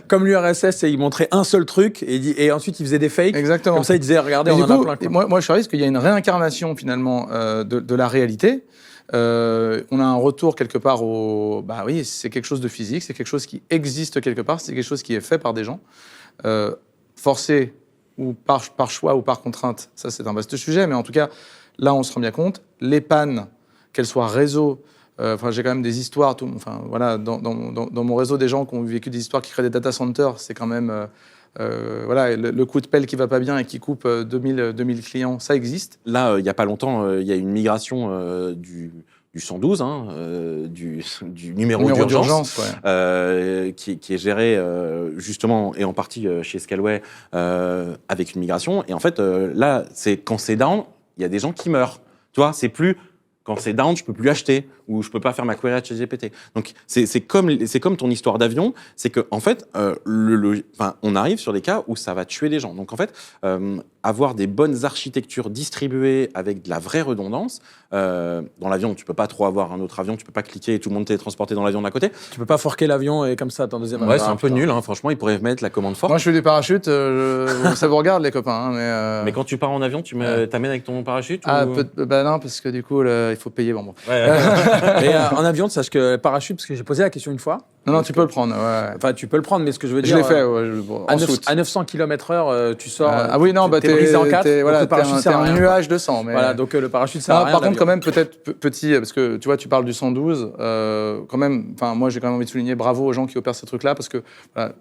Comme l'URSS, il montrait un seul truc et ensuite il faisait des fakes. Exactement. Comme ça, il disait regardez, on en a plein. Quoi. Moi, je suis à risque qu'il y a une réincarnation finalement de la réalité. On a un retour quelque part au... Bah oui, c'est quelque chose de physique, c'est quelque chose qui existe quelque part, c'est quelque chose qui est fait par des gens. Forcé ou par choix ou par contrainte, ça c'est un vaste sujet, mais en tout cas, là on se rend bien compte, les pannes, qu'elles soient réseau, j'ai quand même des histoires, dans mon réseau des gens qui ont vécu des histoires qui créent des data centers, c'est quand même... le coup de pelle qui va pas bien et qui coupe 2000 clients, ça existe. Là, il n'y a pas longtemps, il y a une migration du 112, du numéro d'urgence, qui est géré justement et en partie chez Scalway avec une migration. Et en fait, là, quand c'est down, il y a des gens qui meurent. Tu vois, c'est plus... Quand c'est down, je peux plus acheter ou je peux pas faire ma query à ChatGPT. Donc c'est comme ton histoire d'avion, c'est que en fait on arrive sur des cas où ça va tuer les gens. Donc en fait avoir des bonnes architectures distribuées avec de la vraie redondance dans l'avion, tu peux pas trop avoir un autre avion, tu peux pas cliquer et tout le monde télétransporté dans l'avion d'à côté. Tu peux pas forquer l'avion et comme ça t'en deuxième. Ouais, c'est un peu nul. Franchement, ils pourraient mettre la commande forte. Moi, je fais du parachute, ça vous regarde les copains. Mais quand tu pars en avion, tu t'amènes avec ton parachute Non, parce que du coup, il faut payer. Bon. Mais en avion, sache que parachute, parce que j'ai posé la question une fois. Non, tu peux le prendre. Ouais. Enfin, tu peux le prendre, mais ce que je veux dire. Je l'ai fait. À 900 km/h, tu sors. Oui, non, t'es brisé en 4. T'es un nuage de sang. Mais... Voilà, donc le parachute, ça. Par contre, quand même, peut-être petit, parce que tu vois, tu parles du 112. Quand même, moi, j'ai quand même envie de souligner bravo aux gens qui opèrent ces trucs-là, parce que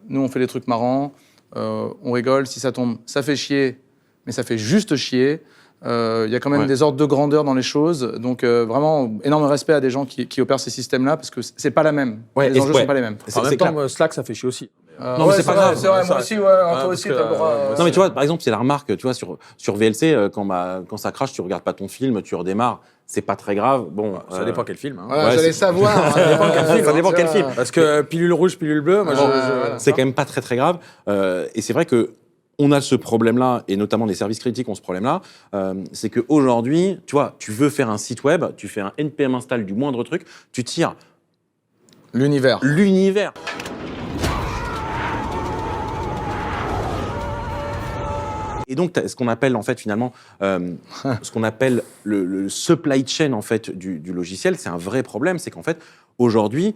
nous, on fait des trucs marrants, on rigole. Si ça tombe, ça fait chier, mais ça fait juste chier. Il y a quand même des ordres de grandeur dans les choses, donc vraiment énorme respect à des gens qui opèrent ces systèmes-là parce que c'est pas la même. Les enjeux sont pas les mêmes. En même temps, Slack, ça fait chier aussi. Non, mais c'est pas grave. C'est vrai, moi aussi, toi aussi, t'as le droit. Non, mais tu vois, par exemple, c'est la remarque, tu vois, sur VLC, quand ça crache, tu regardes pas ton film, tu redémarres. C'est pas très grave. Bon, ça dépend quel film. J'allais savoir. Ça dépend quel film. Parce que pilule rouge, pilule bleue, c'est quand même pas très très grave. Et c'est vrai que on a ce problème-là, et notamment les services critiques ont ce problème-là, c'est qu'aujourd'hui, tu vois, tu veux faire un site web, tu fais un npm install du moindre truc, tu tires l'univers. Et donc, ce qu'on appelle en fait finalement, ce qu'on appelle le supply chain en fait du logiciel, c'est un vrai problème, c'est qu'en fait aujourd'hui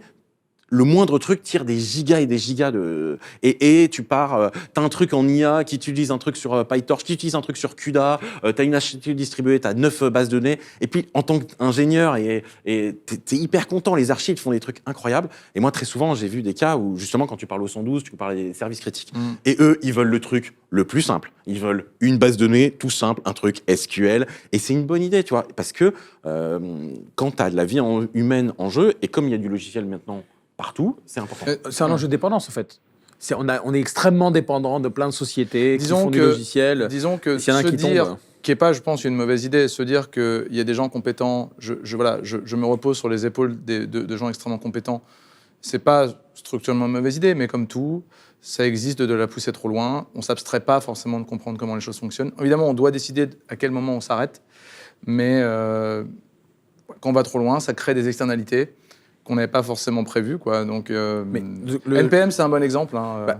le moindre truc tire des gigas et des gigas de... Et tu pars, t'as un truc en IA qui utilise un truc sur PyTorch, qui utilise un truc sur CUDA, t'as une architecture distribuée, t'as 9 bases de données, et puis en tant qu'ingénieur, t'es hyper content, les archives font des trucs incroyables. Et moi, très souvent, j'ai vu des cas où, justement, quand tu parles au 112, tu parles des services critiques. Et eux, ils veulent le truc le plus simple. Ils veulent une base de données, tout simple, un truc SQL. Et c'est une bonne idée, tu vois, parce que quand t'as de la vie humaine en jeu, et comme il y a du logiciel maintenant, partout, c'est important. C'est un enjeu de dépendance, en fait. On est extrêmement dépendant de plein de sociétés qui font du logiciel. Disons que se dire, qui n'est pas, je pense, une mauvaise idée, se dire qu'il y a des gens compétents, je me repose sur les épaules de gens extrêmement compétents, c'est pas structurellement une mauvaise idée, mais comme tout, ça existe de la pousser trop loin. On ne s'abstrait pas forcément de comprendre comment les choses fonctionnent. Évidemment, on doit décider à quel moment on s'arrête, mais quand on va trop loin, ça crée des externalités qu'on n'avait pas forcément prévu, quoi. Donc, NPM, c'est un bon exemple.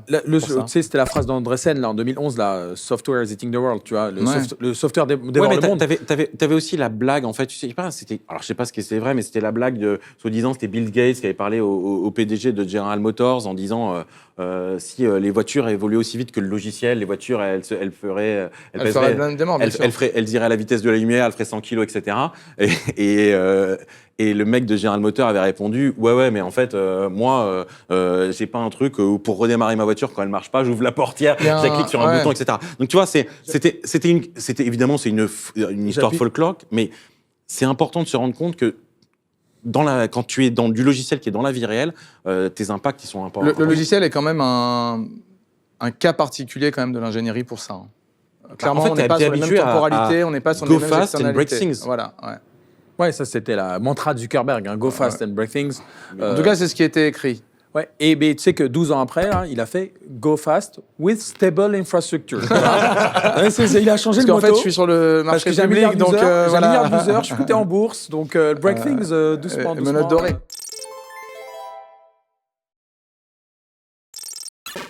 Tu sais, c'était la phrase d'Andresen, là, en 2011, là, Software is eating the world, tu vois. Le software dévore le monde. T'avais aussi la blague, en fait, tu sais pas, alors je sais pas ce que c'est vrai, mais c'était la blague de, soi-disant, c'était Bill Gates qui avait parlé au PDG de General Motors en disant si les voitures évoluaient aussi vite que le logiciel, les voitures, elles iraient à la vitesse de la lumière, elles feraient 100 kilos, etc. Et le mec de General Motors avait répondu ouais mais en fait moi j'ai pas un truc où pour redémarrer ma voiture quand elle marche pas j'ouvre la portière, je clique sur un bouton, etc. Donc tu vois c'était évidemment c'est une histoire folklorique, mais c'est important de se rendre compte que quand tu es dans du logiciel qui est dans la vie réelle, tes impacts ils sont importants. Le logiciel est quand même un cas particulier quand même de l'ingénierie pour ça. Clairement, en fait, on n'est pas sur les mêmes temporalités, on n'est pas sur les mêmes externalités. Break things. Voilà, ouais. Ouais, ça c'était la mantra de Zuckerberg, Go fast and break things. En tout cas, c'est ce qui a été écrit. Ouais. Et tu sais que 12 ans après, là, il a fait Go fast with stable infrastructure. Ouais, il a changé Parce le qu'en motto. fait, je suis sur le Parce marché que j'ai un milliard public, donc d'users, j'ai un voilà. milliard d'users, je suis coté en bourse, donc break things doucement, Et doucement. menottes dorées.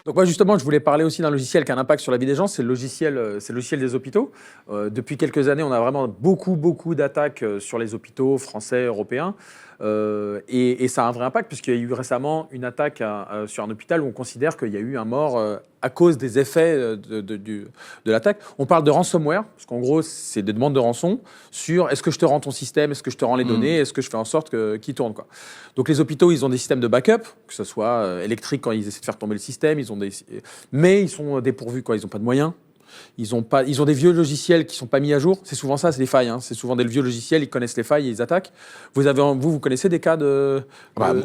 Donc moi justement, je voulais parler aussi d'un logiciel qui a un impact sur la vie des gens, c'est le logiciel des hôpitaux. Depuis quelques années, on a vraiment beaucoup d'attaques sur les hôpitaux français, européens. Et ça a un vrai impact puisqu'il y a eu récemment une attaque sur un hôpital où on considère qu'il y a eu un mort à cause des effets de l'attaque. On parle de ransomware, parce qu'en gros, c'est des demandes de rançon sur est-ce que je te rends ton système, est-ce que je te rends les données, est-ce que je fais en sorte qu'il tourne, quoi. Donc les hôpitaux, ils ont des systèmes de backup, que ce soit électrique quand ils essaient de faire tomber le système, mais ils sont dépourvus, quoi. Ils n'ont pas de moyens. Ils ont des vieux logiciels qui sont pas mis à jour. C'est souvent ça, c'est des failles. C'est souvent des vieux logiciels, ils connaissent les failles et ils attaquent. Vous connaissez des cas de...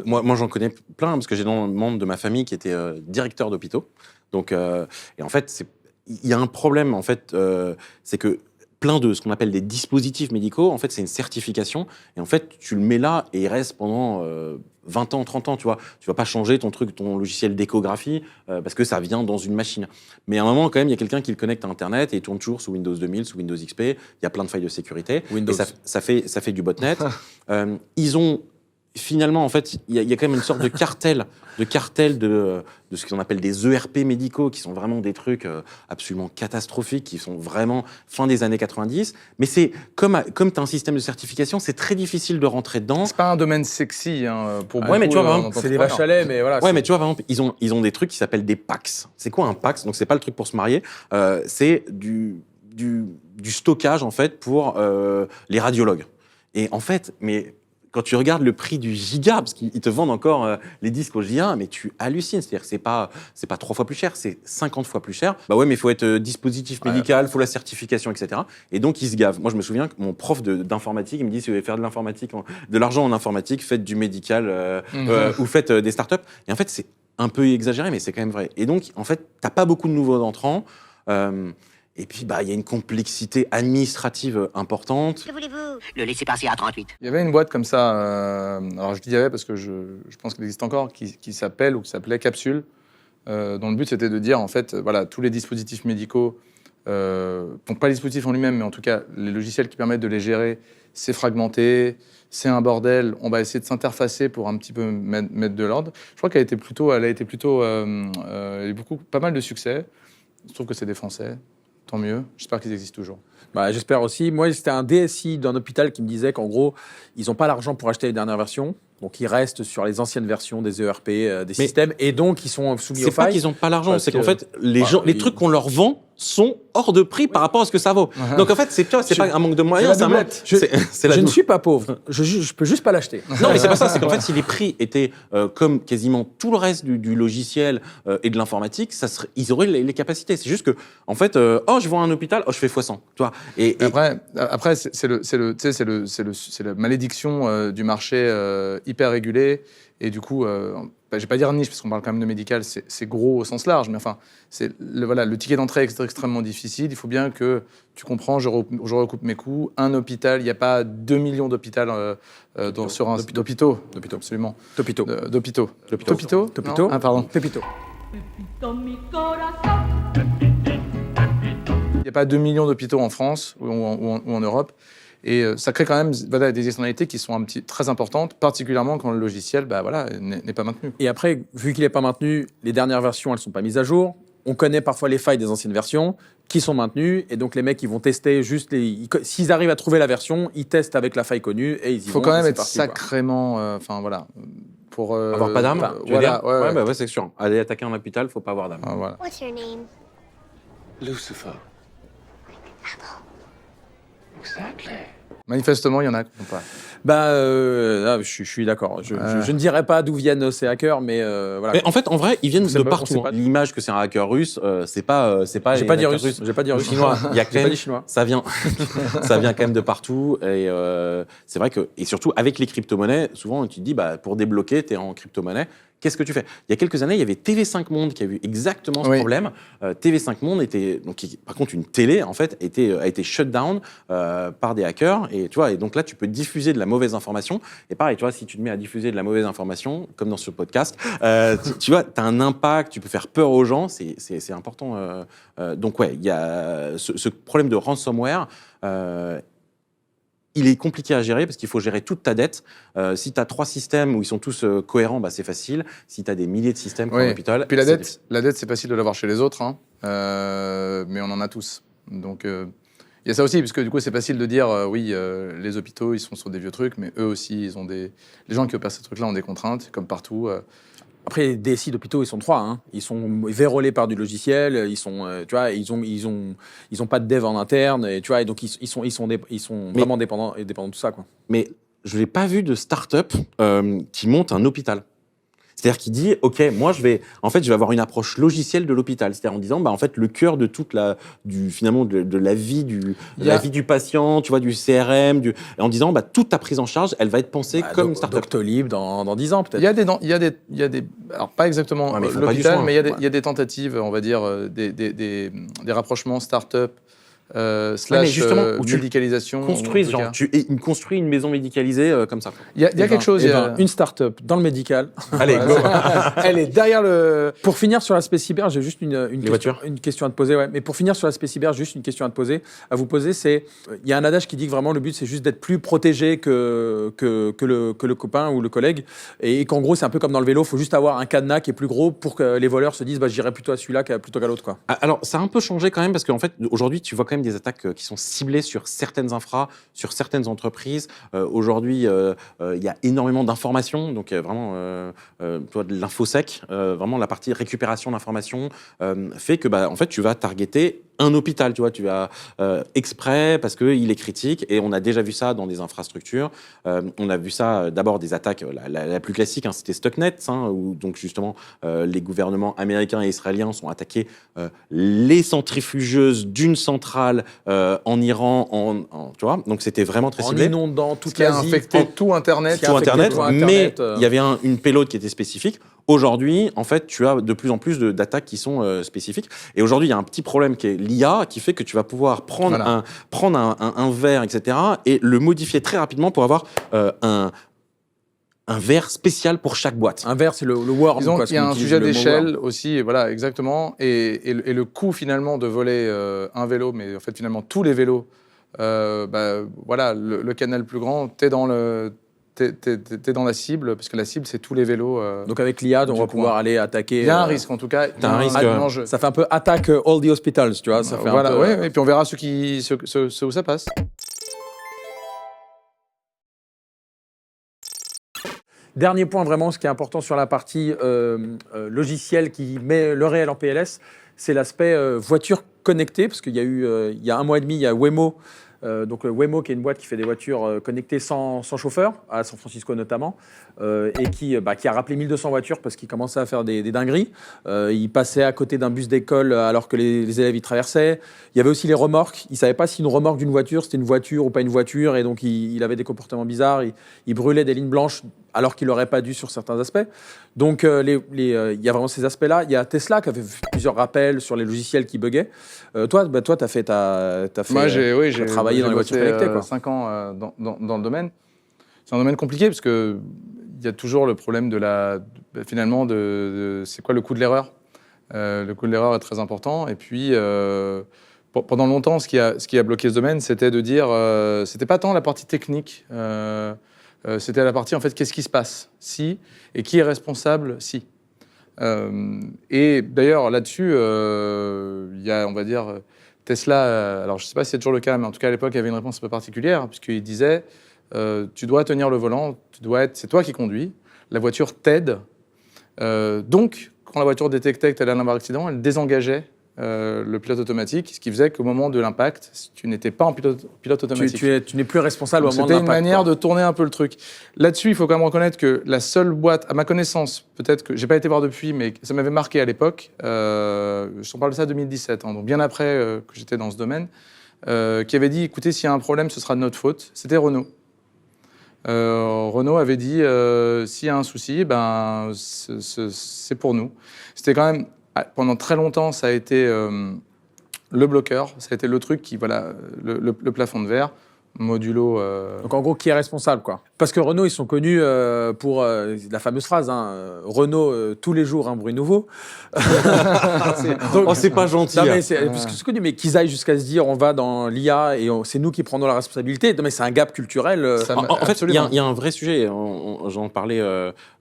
Moi, j'en connais plein, parce que j'ai un membre de ma famille qui était directeur d'hôpitaux. Donc, et en fait, il y a un problème, en fait, c'est que plein de ce qu'on appelle des dispositifs médicaux, en fait, c'est une certification. Et en fait, tu le mets là et il reste pendant 20 ans, 30 ans, tu vois. Tu vas pas changer ton logiciel d'échographie parce que ça vient dans une machine. Mais à un moment, quand même, il y a quelqu'un qui le connecte à Internet et il tourne toujours sous Windows 2000, sous Windows XP. Il y a plein de failles de sécurité. Windows. Et ça fait du botnet. Ils ont... Finalement, en fait, il y a quand même une sorte de cartel de ce qu'on appelle des ERP médicaux, qui sont vraiment des trucs absolument catastrophiques, qui sont vraiment fin des années 90. Mais c'est comme tu as un système de certification, c'est très difficile de rentrer dedans. C'est pas un domaine sexy pour beaucoup. Ouais, mais tu vois, par exemple, C'est des vaches à lait, mais voilà. Ouais, mais tu vois, par exemple, ils ont des trucs qui s'appellent des PACS. C'est quoi un PACS? Donc, c'est pas le truc pour se marier, c'est du stockage, en fait, pour les radiologues. Et en fait, mais quand tu regardes le prix du giga, parce qu'ils te vendent encore les disques au giga, mais tu hallucines. C'est-à-dire que c'est pas 3 fois plus cher, c'est 50 fois plus cher. Bah ouais, mais il faut être dispositif médical, faut la certification, etc. Et donc, ils se gavent. Moi, je me souviens que mon prof d'informatique, il me dit, si vous voulez faire de l'argent en informatique, faites du médical ou faites des startups. Et en fait, c'est un peu exagéré, mais c'est quand même vrai. Et donc, en fait, t'as pas beaucoup de nouveaux entrants. Et puis, il y a une complexité administrative importante. Que voulez-vous? Le laisser passer à 38. Il y avait une boîte comme ça, alors je dis il y avait parce que je pense qu'elle existe encore, qui s'appelle ou qui s'appelait Capsule, dont le but c'était de dire, en fait, voilà, tous les dispositifs médicaux, donc pas les dispositifs en lui-même, mais en tout cas, les logiciels qui permettent de les gérer, c'est fragmenté, c'est un bordel, on va essayer de s'interfacer pour un petit peu mettre de l'ordre. Je crois qu'elle a eu pas mal de succès. Je trouve que c'est des Français. Tant mieux. J'espère qu'ils existent toujours. J'espère aussi. Moi, c'était un DSI d'un hôpital qui me disait qu'en gros, ils n'ont pas l'argent pour acheter les dernières versions. Donc, ils restent sur les anciennes versions des ERP, des systèmes. Et donc, ils sont soumis aux failles. C'est pas qu'ils n'ont pas l'argent, c'est qu'en fait, les trucs qu'on leur vend sont hors de prix par rapport à ce que ça vaut. Donc, en fait, c'est pas un manque de moyens, c'est un manque. Je ne suis pas pauvre. Je peux juste pas l'acheter. Non, mais c'est pas ça. C'est qu'en fait, si les prix étaient comme quasiment tout le reste du logiciel et de l'informatique, ils auraient les capacités. C'est juste que, en fait, je vends un hôpital, je fais x100. Tu vois. Et après, c'est la malédiction du marché hyper régulé. Et du coup, je vais pas dire niche, parce qu'on parle quand même de médical, c'est gros au sens large, mais enfin, le ticket d'entrée est extrêmement difficile. Il faut bien que tu comprends, je recoupe mes coûts. Un hôpital, il n'y a pas 2 millions d'hôpitaux d'hôpitaux, absolument. D'hôpitaux. D'hôpitaux. D'hôpitaux. Ah, pardon. Pépito. Il n'y a pas 2 millions d'hôpitaux en France ou en Europe. Et ça crée quand même des externalités qui sont très importantes, particulièrement quand le logiciel n'est pas maintenu. Et après, vu qu'il n'est pas maintenu, les dernières versions, elles ne sont pas mises à jour. On connaît parfois les failles des anciennes versions qui sont maintenues. Et donc, les mecs, ils vont tester juste s'ils arrivent à trouver la version, ils testent avec la faille connue et ils y vont. Il faut quand même être sacrément... pour... avoir pas d'armes, tu veux dire ? Ouais, c'est sûr. Aller attaquer un hôpital, il ne faut pas avoir d'armes. Ah, voilà. What's your name? Lucifer. Exactly. Manifestement, il y en a qui n'ont pas. Je suis d'accord. Je ne dirais pas d'où viennent ces hackers, mais voilà. Mais en fait, en vrai, ils viennent de on partout. sait pas. L'image que c'est un hacker russe, c'est pas. J'ai pas dit russe. J'ai pas dit russe. Chinois. Il y a quand J'ai pas même. dit chinois. Ça vient quand même de partout. Et c'est vrai que, et surtout avec les crypto-monnaies, souvent tu te dis, pour débloquer, t'es en crypto-monnaie. qu'est-ce que tu fais? Il y a quelques années, il y avait TV5 Monde qui a eu exactement ce problème. TV5 Monde était, donc, par contre, une télé, en fait, a été shut down par des hackers. Et, tu vois, et donc là, tu peux diffuser de la mauvaise information. Et pareil, tu vois, si tu te mets à diffuser de la mauvaise information, comme dans ce podcast, tu vois, tu as un impact, tu peux faire peur aux gens, c'est important. Donc, ouais, il y a ce problème de ransomware. Il est compliqué à gérer parce qu'il faut gérer toute ta dette. Si tu as 3 systèmes où ils sont tous cohérents, bah, c'est facile. Si tu as des milliers de systèmes comme l'hôpital... Puis la dette, c'est facile de l'avoir chez les autres, hein. Mais on en a tous. Donc, il y a ça aussi, parce que du coup, c'est facile de dire, les hôpitaux, ils sont sur des vieux trucs, mais eux aussi, ils ont les gens qui opèrent ces trucs-là ont des contraintes, comme partout. Après, les DSI d'hôpitaux, ils sont 3. Hein. Ils sont vérolés par du logiciel. Ils sont, tu vois, ils ont pas de dev en interne. Et, tu vois, et donc ils sont vraiment dépendants de tout ça, quoi. Mais je n'ai pas vu de start-up qui monte un hôpital. C'est-à-dire qu'il dit, OK, moi, je vais avoir une approche logicielle de l'hôpital. C'est-à-dire en disant, bah, en fait, le cœur de toute finalement, de la vie la vie du patient, tu vois, du CRM, en disant, bah, toute ta prise en charge, elle va être pensée comme une start-up. Doctolib dans 10 ans, peut-être. Il y a des alors pas exactement l'hôpital, mais il y a des tentatives, on va dire, des rapprochements start-up, slash médicalisation. Tu construis une maison médicalisée comme ça. Il y a quelque chose. Une start-up dans le médical. Allez, go. Elle est derrière le. Pour finir sur l'aspect cyber, j'ai juste une question à te poser. Ouais. Mais pour finir sur l'aspect cyber, juste une question à vous poser, c'est il y a un adage qui dit que vraiment le but c'est juste d'être plus protégé que le copain ou le collègue, et qu'en gros c'est un peu comme dans le vélo, il faut juste avoir un cadenas qui est plus gros pour que les voleurs se disent bah j'irai plutôt à celui-là plutôt qu'à l'autre, quoi. Alors ça a un peu changé quand même parce qu'en fait aujourd'hui tu vois quand même des attaques qui sont ciblées sur certaines infras, sur certaines entreprises. Aujourd'hui, il y a énormément d'informations, donc vraiment de l'infosec, vraiment la partie récupération d'informations fait que en fait tu vas targeter un hôpital, tu vois, tu vas exprès parce qu'il est critique, et on a déjà vu ça dans des infrastructures. On a vu ça d'abord des attaques, la plus classique, hein, c'était Stuxnet, hein, où donc justement les gouvernements américains et israéliens sont attaqués les centrifugeuses d'une centrale en Iran, tu vois, donc c'était vraiment très ciblé. En inondant toute l'Asie. Qui a infecté tout Internet. Tout Internet, mais il y avait une payload qui était spécifique. Aujourd'hui, en fait, tu as de plus en plus d'attaques qui sont spécifiques. Et aujourd'hui, il y a un petit problème qui est l'IA, qui fait que tu vas pouvoir prendre un verre, etc., et le modifier très rapidement pour avoir un verre spécial pour chaque boîte. Un verre, c'est le worm. Disons qu'il y a un sujet d'échelle aussi, et voilà, exactement. Et le coût, finalement, de voler un vélo, mais en fait, finalement, tous les vélos, voilà, le canal plus grand, t'es dans la cible, parce que la cible, c'est tous les vélos. Donc avec l'IA, on va pouvoir aller attaquer... Il y a un risque, en tout cas. Il y a un risque. Ça fait un peu attaque all the hospitals, tu vois. Ça fait voilà, un peu, ouais, et puis on verra ceux où ça passe. Dernier point, vraiment, ce qui est important sur la partie logicielle qui met le réel en PLS, c'est l'aspect voiture connectée, parce qu'il y a eu, il y a 1 mois et demi, il y a Waymo. Donc Waymo, qui est une boîte qui fait des voitures connectées sans chauffeur, à San Francisco notamment, et qui a rappelé 1200 voitures parce qu'il commençait à faire des dingueries. Il passait à côté d'un bus d'école alors que les élèves y traversaient. Il y avait aussi les remorques. Il ne savait pas si une remorque d'une voiture, c'était une voiture ou pas une voiture, et donc il avait des comportements bizarres. Il brûlait des lignes blanches alors qu'il n'aurait pas dû sur certains aspects. Donc il y a vraiment ces aspects-là. Il y a Tesla qui a fait plusieurs rappels sur les logiciels qui buguaient. Toi, tu as fait Moi, j'ai travaillé dans les voitures connectées. 5 ans dans le domaine. C'est un domaine compliqué parce qu'il y a toujours le problème finalement, c'est quoi le coût de l'erreur. Le coût de l'erreur est très important. Et puis, pendant longtemps, ce qui a bloqué ce domaine, c'était de dire, c'était pas tant la partie technique, c'était la partie, en fait, qu'est-ce qui se passe si, et qui est responsable si. Et d'ailleurs, là-dessus, il y a, on va dire, Tesla, alors je ne sais pas si c'est toujours le cas, mais en tout cas, à l'époque, il y avait une réponse un peu particulière, puisqu'il disait, tu dois tenir le volant, c'est toi qui conduis, la voiture t'aide. Donc, quand la voiture détectait que tu allais avoir un accident, elle désengageait le pilote automatique, ce qui faisait qu'au moment de l'impact, tu n'étais pas en pilote automatique. Tu n'es plus responsable au moment de l'impact. C'était une manière de tourner un peu le truc. Là-dessus, il faut quand même reconnaître que la seule boîte, à ma connaissance, peut-être que j'ai pas été voir depuis, mais ça m'avait marqué à l'époque, je t'en parle de ça en 2017, hein, donc bien après que j'étais dans ce domaine, qui avait dit, écoutez, s'il y a un problème, ce sera de notre faute. C'était Renault. Renault avait dit s'il y a un souci, ben, c'est pour nous. C'était quand même, pendant très longtemps, ça a été le bloqueur, ça a été le truc qui, voilà, le plafond de verre. Modulo. Donc en gros, qui est responsable, quoi? Parce que Renault, ils sont connus pour la fameuse phrase, Renault, tous les jours un bruit nouveau. C'est pas gentil. Non, mais parce que c'est connu, mais qu'ils aillent jusqu'à se dire on va dans l'IA et c'est nous qui prenons la responsabilité. Non, mais c'est un gap culturel. En fait, il y a un vrai sujet. J'en parlais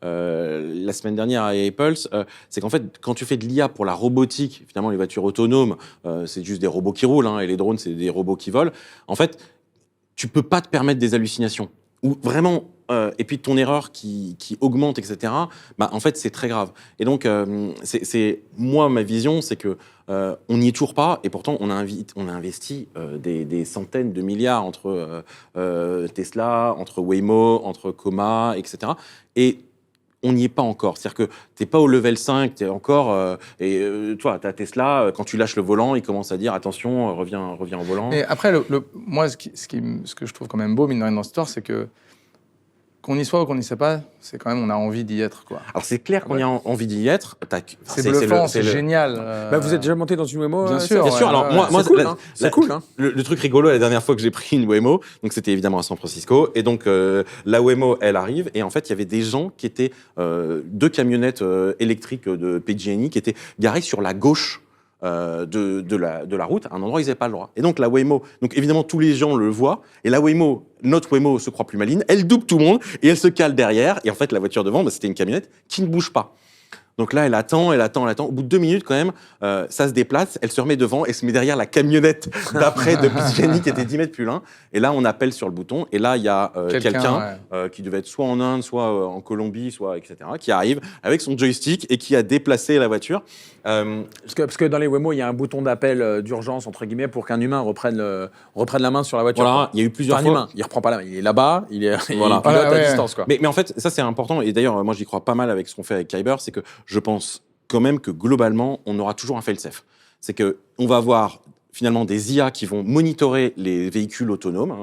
la semaine dernière à Apple. C'est qu'en fait, quand tu fais de l'IA pour la robotique, finalement, les voitures autonomes, c'est juste des robots qui roulent, et les drones, c'est des robots qui volent. En fait, tu peux pas te permettre des hallucinations. Ou vraiment, et puis ton erreur qui augmente, etc. Bah, en fait, c'est très grave. Et donc, moi, ma vision, c'est que on n'y est toujours pas, et pourtant, on a investi des centaines de milliards entre Tesla, entre Waymo, entre Coma, etc. Et on n'y est pas encore. C'est-à-dire que tu n'es pas au level 5, tu es encore... toi, tu as Tesla, quand tu lâches le volant, il commence à dire « Attention, reviens au volant ». Et après, moi, ce que je trouve quand même beau, mine de rien, dans cette histoire, c'est que qu'on y soit ou qu'on n'y soit pas, c'est quand même, on a envie d'y être, quoi. Alors, c'est clair qu'on a envie d'y être. C'est bluffant, c'est génial. Bah, vous êtes déjà monté dans une Waymo? Bien sûr. Bien sûr. Alors, moi, c'est cool. C'est cool. Le truc rigolo, la dernière fois que j'ai pris une Waymo, donc c'était évidemment à San Francisco, et donc la Waymo, elle arrive, et en fait, il y avait des gens qui étaient 2 camionnettes électriques de PG&E qui étaient garées sur la gauche de la route, à un endroit où ils n'avaient pas le droit. Et donc la Waymo, donc évidemment tous les gens le voient, et la Waymo, notre Waymo se croit plus maligne, elle double tout le monde, et elle se cale derrière, et en fait la voiture devant, c'était une camionnette qui ne bouge pas. Donc là, elle attend. Au bout de 2 minutes, quand même, ça se déplace, elle se remet devant et se met derrière la camionnette d'après de PG&E qui était 10 mètres plus loin. Et là, on appelle sur le bouton. Et là, il y a quelqu'un qui devait être soit en Inde, soit en Colombie, soit etc., qui arrive avec son joystick et qui a déplacé la voiture. Parce que dans les Waymo, il y a un bouton d'appel d'urgence, entre guillemets, pour qu'un humain reprenne la main sur la voiture. Voilà, il y a eu plusieurs fois. fois. Humain, il reprend pas la main. Il est là-bas, il pilote à distance, quoi. Mais en fait, ça, c'est important. Et d'ailleurs, moi, j'y crois pas mal avec ce qu'on fait avec Kyber. C'est que je pense quand même que globalement, on aura toujours un fail-safe. C'est qu'on va avoir finalement des IA qui vont monitorer les véhicules autonomes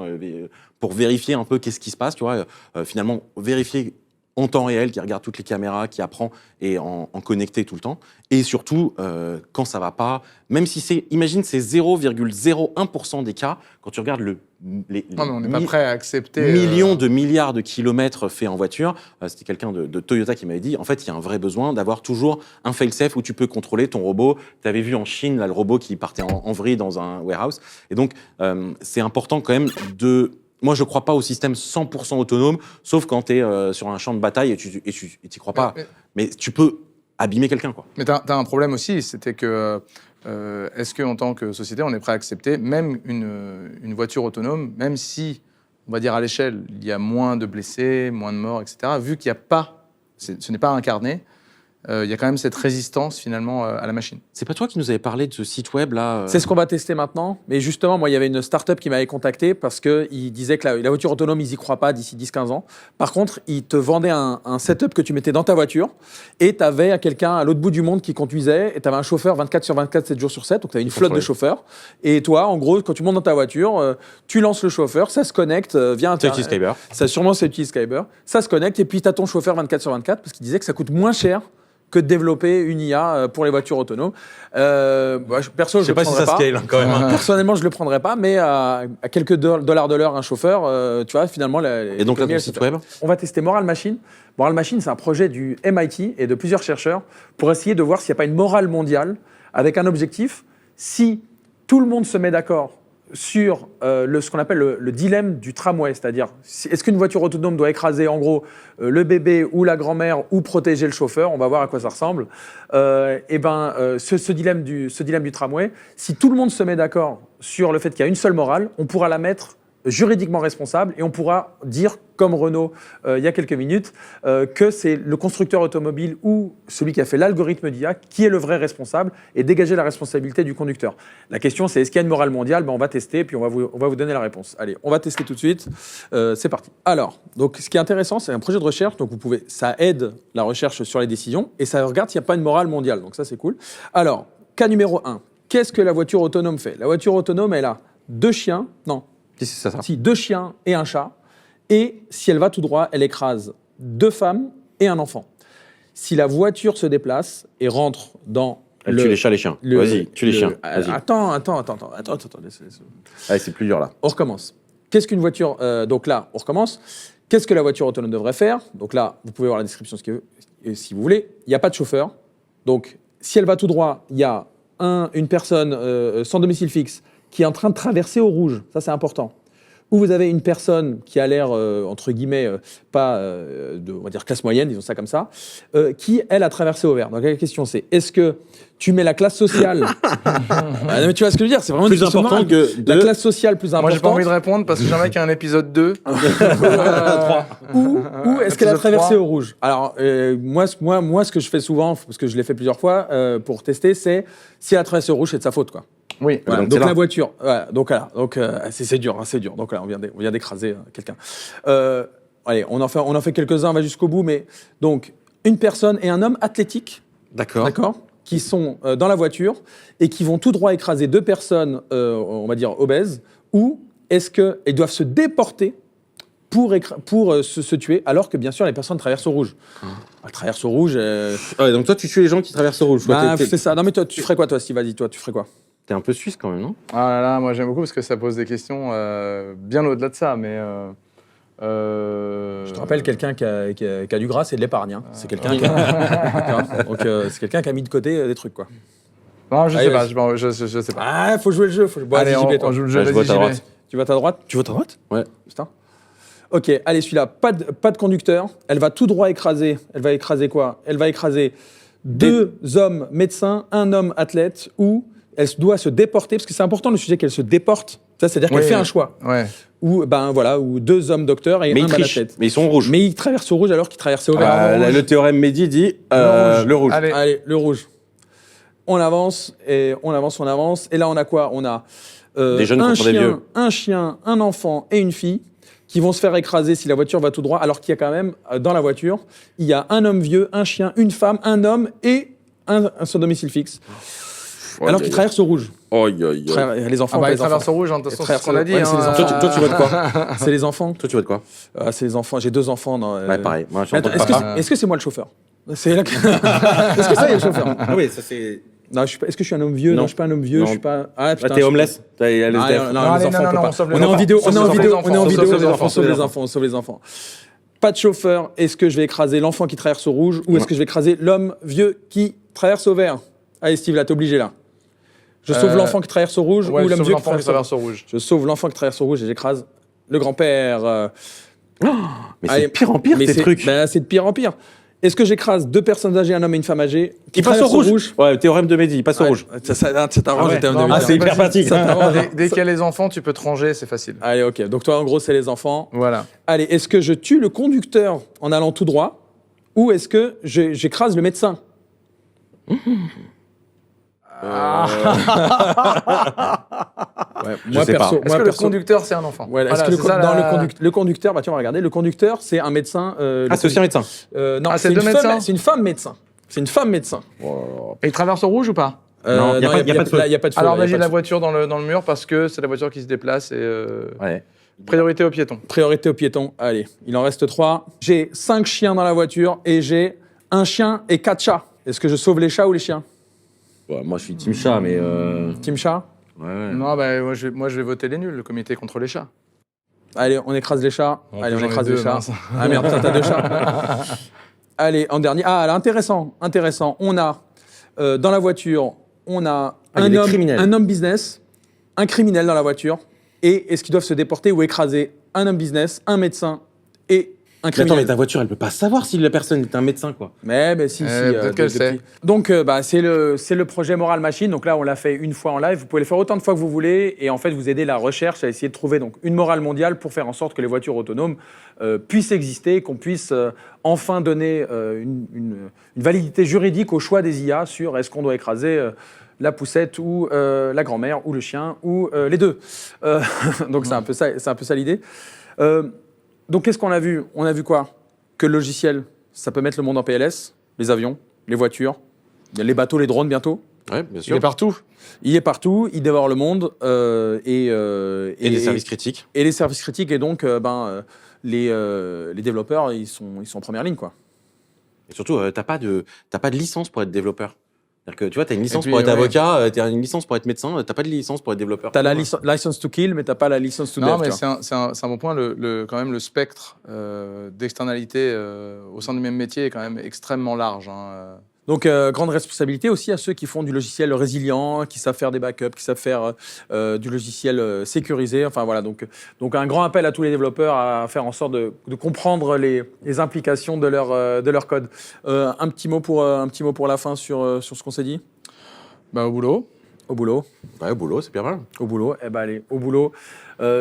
pour vérifier un peu qu'est-ce qui se passe, tu vois, finalement vérifier en temps réel, qui regarde toutes les caméras, qui apprend et en connecté tout le temps. Et surtout, quand ça va pas, même si imagine, c'est 0,01% des cas, quand tu regardes non, mais on n'est pas prêt à accepter... millions de milliards de kilomètres faits en voiture. C'était quelqu'un de Toyota qui m'avait dit, en fait, il y a un vrai besoin d'avoir toujours un fail-safe où tu peux contrôler ton robot. Tu avais vu en Chine, là, le robot qui partait en vrille dans un warehouse. Et donc, c'est important quand même de... Moi, je ne crois pas au système 100% autonome, sauf quand tu es sur un champ de bataille et tu n'y crois pas. Mais tu peux abîmer quelqu'un, quoi. Mais tu as un problème aussi, c'était que... est-ce qu'en tant que société, on est prêt à accepter même une voiture autonome, même si, on va dire à l'échelle, il y a moins de blessés, moins de morts, etc., vu qu'il n'y a pas, ce n'est pas incarné, il y a quand même cette résistance finalement à la machine. C'est pas toi qui nous avais parlé de ce site web là C'est ce qu'on va tester maintenant. Mais justement, moi, il y avait une start-up qui m'avait contacté parce qu'ils disaient que la voiture autonome, ils n'y croient pas d'ici 10-15 ans. Par contre, ils te vendaient un setup que tu mettais dans ta voiture et tu avais quelqu'un à l'autre bout du monde qui conduisait et tu avais un chauffeur 24/24, 7 jours sur 7. Donc, tu avais une flotte de chauffeurs. Et toi, en gros, quand tu montes dans ta voiture, tu lances le chauffeur, ça se connecte via Internet. C'est Kyber. Ça, sûrement, c'est Kyber. Ça se connecte et puis tu as ton chauffeur 24/24 parce qu'il disait que ça coûte moins cher que de développer une IA pour les voitures autonomes. Perso, je sais pas si ça scale quand même. Personnellement, je le prendrais pas, mais à quelques dollars de l'heure un chauffeur, tu vois, finalement. Et donc là, ton site web ? On va tester Moral Machine. Moral Machine, c'est un projet du MIT et de plusieurs chercheurs pour essayer de voir s'il n'y a pas une morale mondiale avec un objectif. Si tout le monde se met d'accord sur ce qu'on appelle le dilemme du tramway, c'est-à-dire est-ce qu'une voiture autonome doit écraser en gros le bébé ou la grand-mère ou protéger le chauffeur, on va voir à quoi ça ressemble. Ce dilemme du tramway, si tout le monde se met d'accord sur le fait qu'il y a une seule morale, on pourra la mettre juridiquement responsable et on pourra dire, comme Renault il y a quelques minutes, que c'est le constructeur automobile ou celui qui a fait l'algorithme d'IA qui est le vrai responsable et dégager la responsabilité du conducteur. La question, c'est est-ce qu'il y a une morale mondiale ? On va tester, puis on va vous donner la réponse. Allez, on va tester tout de suite. C'est parti. Alors, donc, ce qui est intéressant, c'est un projet de recherche. Donc, ça aide la recherche sur les décisions et ça regarde s'il n'y a pas une morale mondiale. Donc, ça, c'est cool. Alors, cas numéro 1. Qu'est-ce que la voiture autonome fait ? La voiture autonome, elle a 2 chiens. Non. C'est ça. Si, 2 chiens et un chat. Et si elle va tout droit, elle écrase 2 femmes et un enfant. Si la voiture se déplace et rentre dans Elle tue les chats, les chiens. Vas-y, tue les chiens. Vas-y. Attends. Allez, c'est plus dur là. On recommence. Qu'est-ce qu'une voiture donc là, on recommence. Qu'est-ce que la voiture autonome devrait faire? Donc là, vous pouvez voir la description si vous voulez. Il n'y a pas de chauffeur. Donc, si elle va tout droit, il y a une personne sans domicile fixe qui est en train de traverser au rouge. Ça, c'est important. Ou vous avez une personne qui a l'air, entre guillemets, pas de, on va dire, classe moyenne, disons ça comme ça, qui, elle, a traversé au vert. Donc la question, c'est, est-ce que tu mets la classe sociale Ah, mais tu vois ce que je veux dire, c'est vraiment Plus important que la classe sociale plus importante. Moi, j'ai pas envie de répondre parce que j'aimerais qu'il y ait un épisode 2. Ou est-ce qu'elle a Épisode traversé 3. au rouge? Alors, moi, ce que je fais souvent, parce que je l'ai fait plusieurs fois pour tester, c'est si elle a traversé au rouge, c'est de sa faute, quoi. Oui. Voilà, donc donc c'est la là. voiture, voilà, donc c'est dur, hein, c'est dur. Donc là, on vient d'écraser quelqu'un. Allez, on en fait quelques-uns, on va jusqu'au bout, mais donc une personne et un homme athlétique, d'accord, qui sont dans la voiture et qui vont tout droit écraser 2 personnes, on va dire obèses, ou est-ce qu'ils doivent se déporter pour se tuer, alors que bien sûr les personnes traversent au rouge. Elles traversent au rouge. Ouais, donc toi, tu tues les gens qui traversent le rouge. Bah, c'est ça. Non mais toi, tu ferais quoi toi, Steve? Vas-y, toi, tu ferais quoi? T'es un peu suisse quand même, non? Ah là là, moi j'aime beaucoup parce que ça pose des questions bien au-delà de ça, mais... Je te rappelle, quelqu'un qui a du gras, c'est de l'épargne. Hein. C'est quelqu'un qui a... Donc, c'est quelqu'un qui a mis de côté des trucs, quoi. Non, je Allez, sais pas, vas-y. je sais pas. Ah, faut jouer le jeu. Bon, Allez, vas-y, JB, toi. on joue le jeu, Ouais, je vas-y, vote à JB. droite. Tu votes à droite? Tu votes à droite? Ouais. Putain. Ok, allez, celui-là, pas de conducteur. Elle va tout droit écraser. Elle va écraser quoi? Elle va écraser 2 hommes médecins, un homme athlète, ou elle doit se déporter, parce que c'est important le sujet qu'elle se déporte. Ça, c'est-à-dire qu'elle Oui. fait un choix. Ouais. Ou, ou 2 hommes docteurs et Mais un ils trichent. athlète. Mais ils sont au rouge. Mais ils traversent au rouge alors qu'ils traversaient au vert. Le théorème Mehdi dit le rouge. Allez. Allez, le rouge. On avance, et on avance. Et là, on a quoi? On a Des jeunes contre des vieux. un chien, un enfant et une fille qui vont se faire écraser si la voiture va tout droit, alors qu'il y a quand même, dans la voiture, il y a un homme vieux, un chien, une femme, un homme et un sans domicile fixe. Alors qu'ils traversent au rouge. Les enfants, Ah bah, pas ils les enfants. traversent au rouge, hein, de toute façon, c'est ce qu'on a dit. Ouais, c'est les hein. enfants. Toi, tu votes quoi? C'est les enfants. Toi, tu votes quoi? C'est les enfants. J'ai 2 enfants. Ouais, pareil. Moi, je suis Mais en tant attends, que papa. est-ce que c'est moi le chauffeur? C'est là que... Est-ce que ça y est le chauffeur? Ah oui, ça c'est. Non, est-ce que je suis un homme vieux? Non. Non, je suis pas un homme vieux. Non. Je suis pas. Ah putain. T'es homeless? T'as les Non, SDF. non, Non, les allez, enfants, non, on peut non, pas. on sauve les On est en enfants. vidéo, On sauve les enfants, on sauve les enfants. on sauve les enfants. Pas de chauffeur. Est-ce que je vais écraser l'enfant qui traverse au rouge ou est-ce que je vais écraser l'homme vieux qui traverse au vert? Allez, Steve, là, t'es obligé là. Je sauve l'enfant qui traverse au rouge Ouais, ou l'homme sauve vieux qui l'enfant qui traverse traverse au rouge. Je sauve l'enfant qui traverse au rouge et j'écrase le grand-père. Mais c'est Allez, de pire en pire, mais tes c'est- trucs. ben, c'est de pire en pire. Est-ce que j'écrase 2 personnes âgées, un homme et une femme âgée Qui passe au traversent rouge. Ouais, le théorème de Mehdi, il passe au rouge. Ça t'arrange, Ah ouais. j'étais un Non, demi- moi, c'est hyper pratique. Ça t'arrange. Dès qu'il y a les enfants, tu peux te ranger, c'est facile. Allez, ok. Donc toi, en gros, c'est les enfants. Voilà. Allez, est-ce que je tue le conducteur en allant tout droit ou est-ce que j'écrase le médecin? Ouais, Je sais pas. Est-ce que le conducteur, c'est un enfant? Ouais, est-ce Voilà, que c'est ça, le conducteur, bah tiens, on va regarder. Le conducteur, c'est un médecin. Ah, c'est aussi un médecin. Non, Ah, c'est une 2 médecins femme. C'est une femme médecin. C'est une femme médecin. Et il traverse au rouge ou pas? Non, y a pas de feu. Là, y a pas de feu. Alors, là, y a imagine pas de la feu. voiture dans le mur parce que c'est la voiture qui se déplace et Ouais. priorité aux piétons. Priorité aux piétons. Allez, il en reste 3. J'ai 5 chiens dans la voiture et j'ai un chien et 4 chats. Est-ce que je sauve les chats ou les chiens? Ouais, moi, je suis team chat, mais. Team chat? Ouais. Non, bah, moi, je vais voter les nuls, le comité contre les chats. Allez, on écrase les chats. En Allez, plus, on j'en ai écrase 2, les chats. mince. Ah merde, putain, t'as 2 chats. Allez, en dernier. Ah, là, intéressant. On a, dans la voiture, on a il y a des criminels. un homme business, un criminel dans la voiture. Et est-ce qu'ils doivent se déporter ou écraser un homme business, un médecin et un Mais criminel? attends, mais ta voiture, elle peut pas savoir si la personne est un médecin, quoi. Mais si, peut-être qu'elle sait. Donc, c'est le projet Moral Machine. Donc là, on l'a fait une fois en live. Vous pouvez le faire autant de fois que vous voulez. Et en fait, vous aider la recherche à essayer de trouver donc, une morale mondiale pour faire en sorte que les voitures autonomes puissent exister, qu'on puisse enfin donner une validité juridique au choix des IA sur est-ce qu'on doit écraser la poussette ou la grand-mère ou le chien ou les deux. Donc, c'est un peu ça l'idée. Donc, qu'est-ce qu'on a vu? On a vu quoi? Que le logiciel, ça peut mettre le monde en PLS, les avions, les voitures, les bateaux, les drones bientôt. Ouais, bien Il sûr. est partout. Il est partout, il dévore le monde Et les services critiques. et les services critiques. Et donc, les développeurs, ils sont en première ligne, quoi. Et surtout, t'as pas de licence pour être développeur. C'est-à-dire que tu vois, t'as une licence puis, pour être ouais. avocat, t'as une licence pour être médecin, t'as pas de licence pour être développeur. T'as la license to kill, mais t'as pas la license to Non, dev. mais tu vois. c'est un bon point. Quand même, le spectre d'externalité au sein du même métier est quand même extrêmement large. Hein. Donc, grande responsabilité aussi à ceux qui font du logiciel résilient, qui savent faire des backups, qui savent faire du logiciel sécurisé. Enfin, voilà. Donc, un grand appel à tous les développeurs à faire en sorte de comprendre les implications de leur code. Un petit mot pour la fin sur ce qu'on s'est dit. Bah, au boulot. Au boulot. Ouais, au boulot, c'est bien mal. Au boulot. Eh ben, allez, au boulot.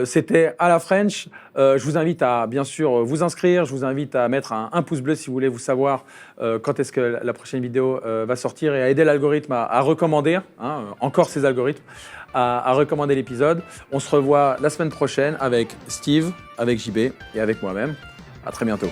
C'était à la French. Je vous invite à, bien sûr, vous inscrire. Je vous invite à mettre un pouce bleu si vous voulez vous savoir quand est-ce que la prochaine vidéo va sortir et à aider l'algorithme à recommander, encore ces algorithmes, à recommander l'épisode. On se revoit la semaine prochaine avec Steve, avec JB et avec moi-même. À très bientôt.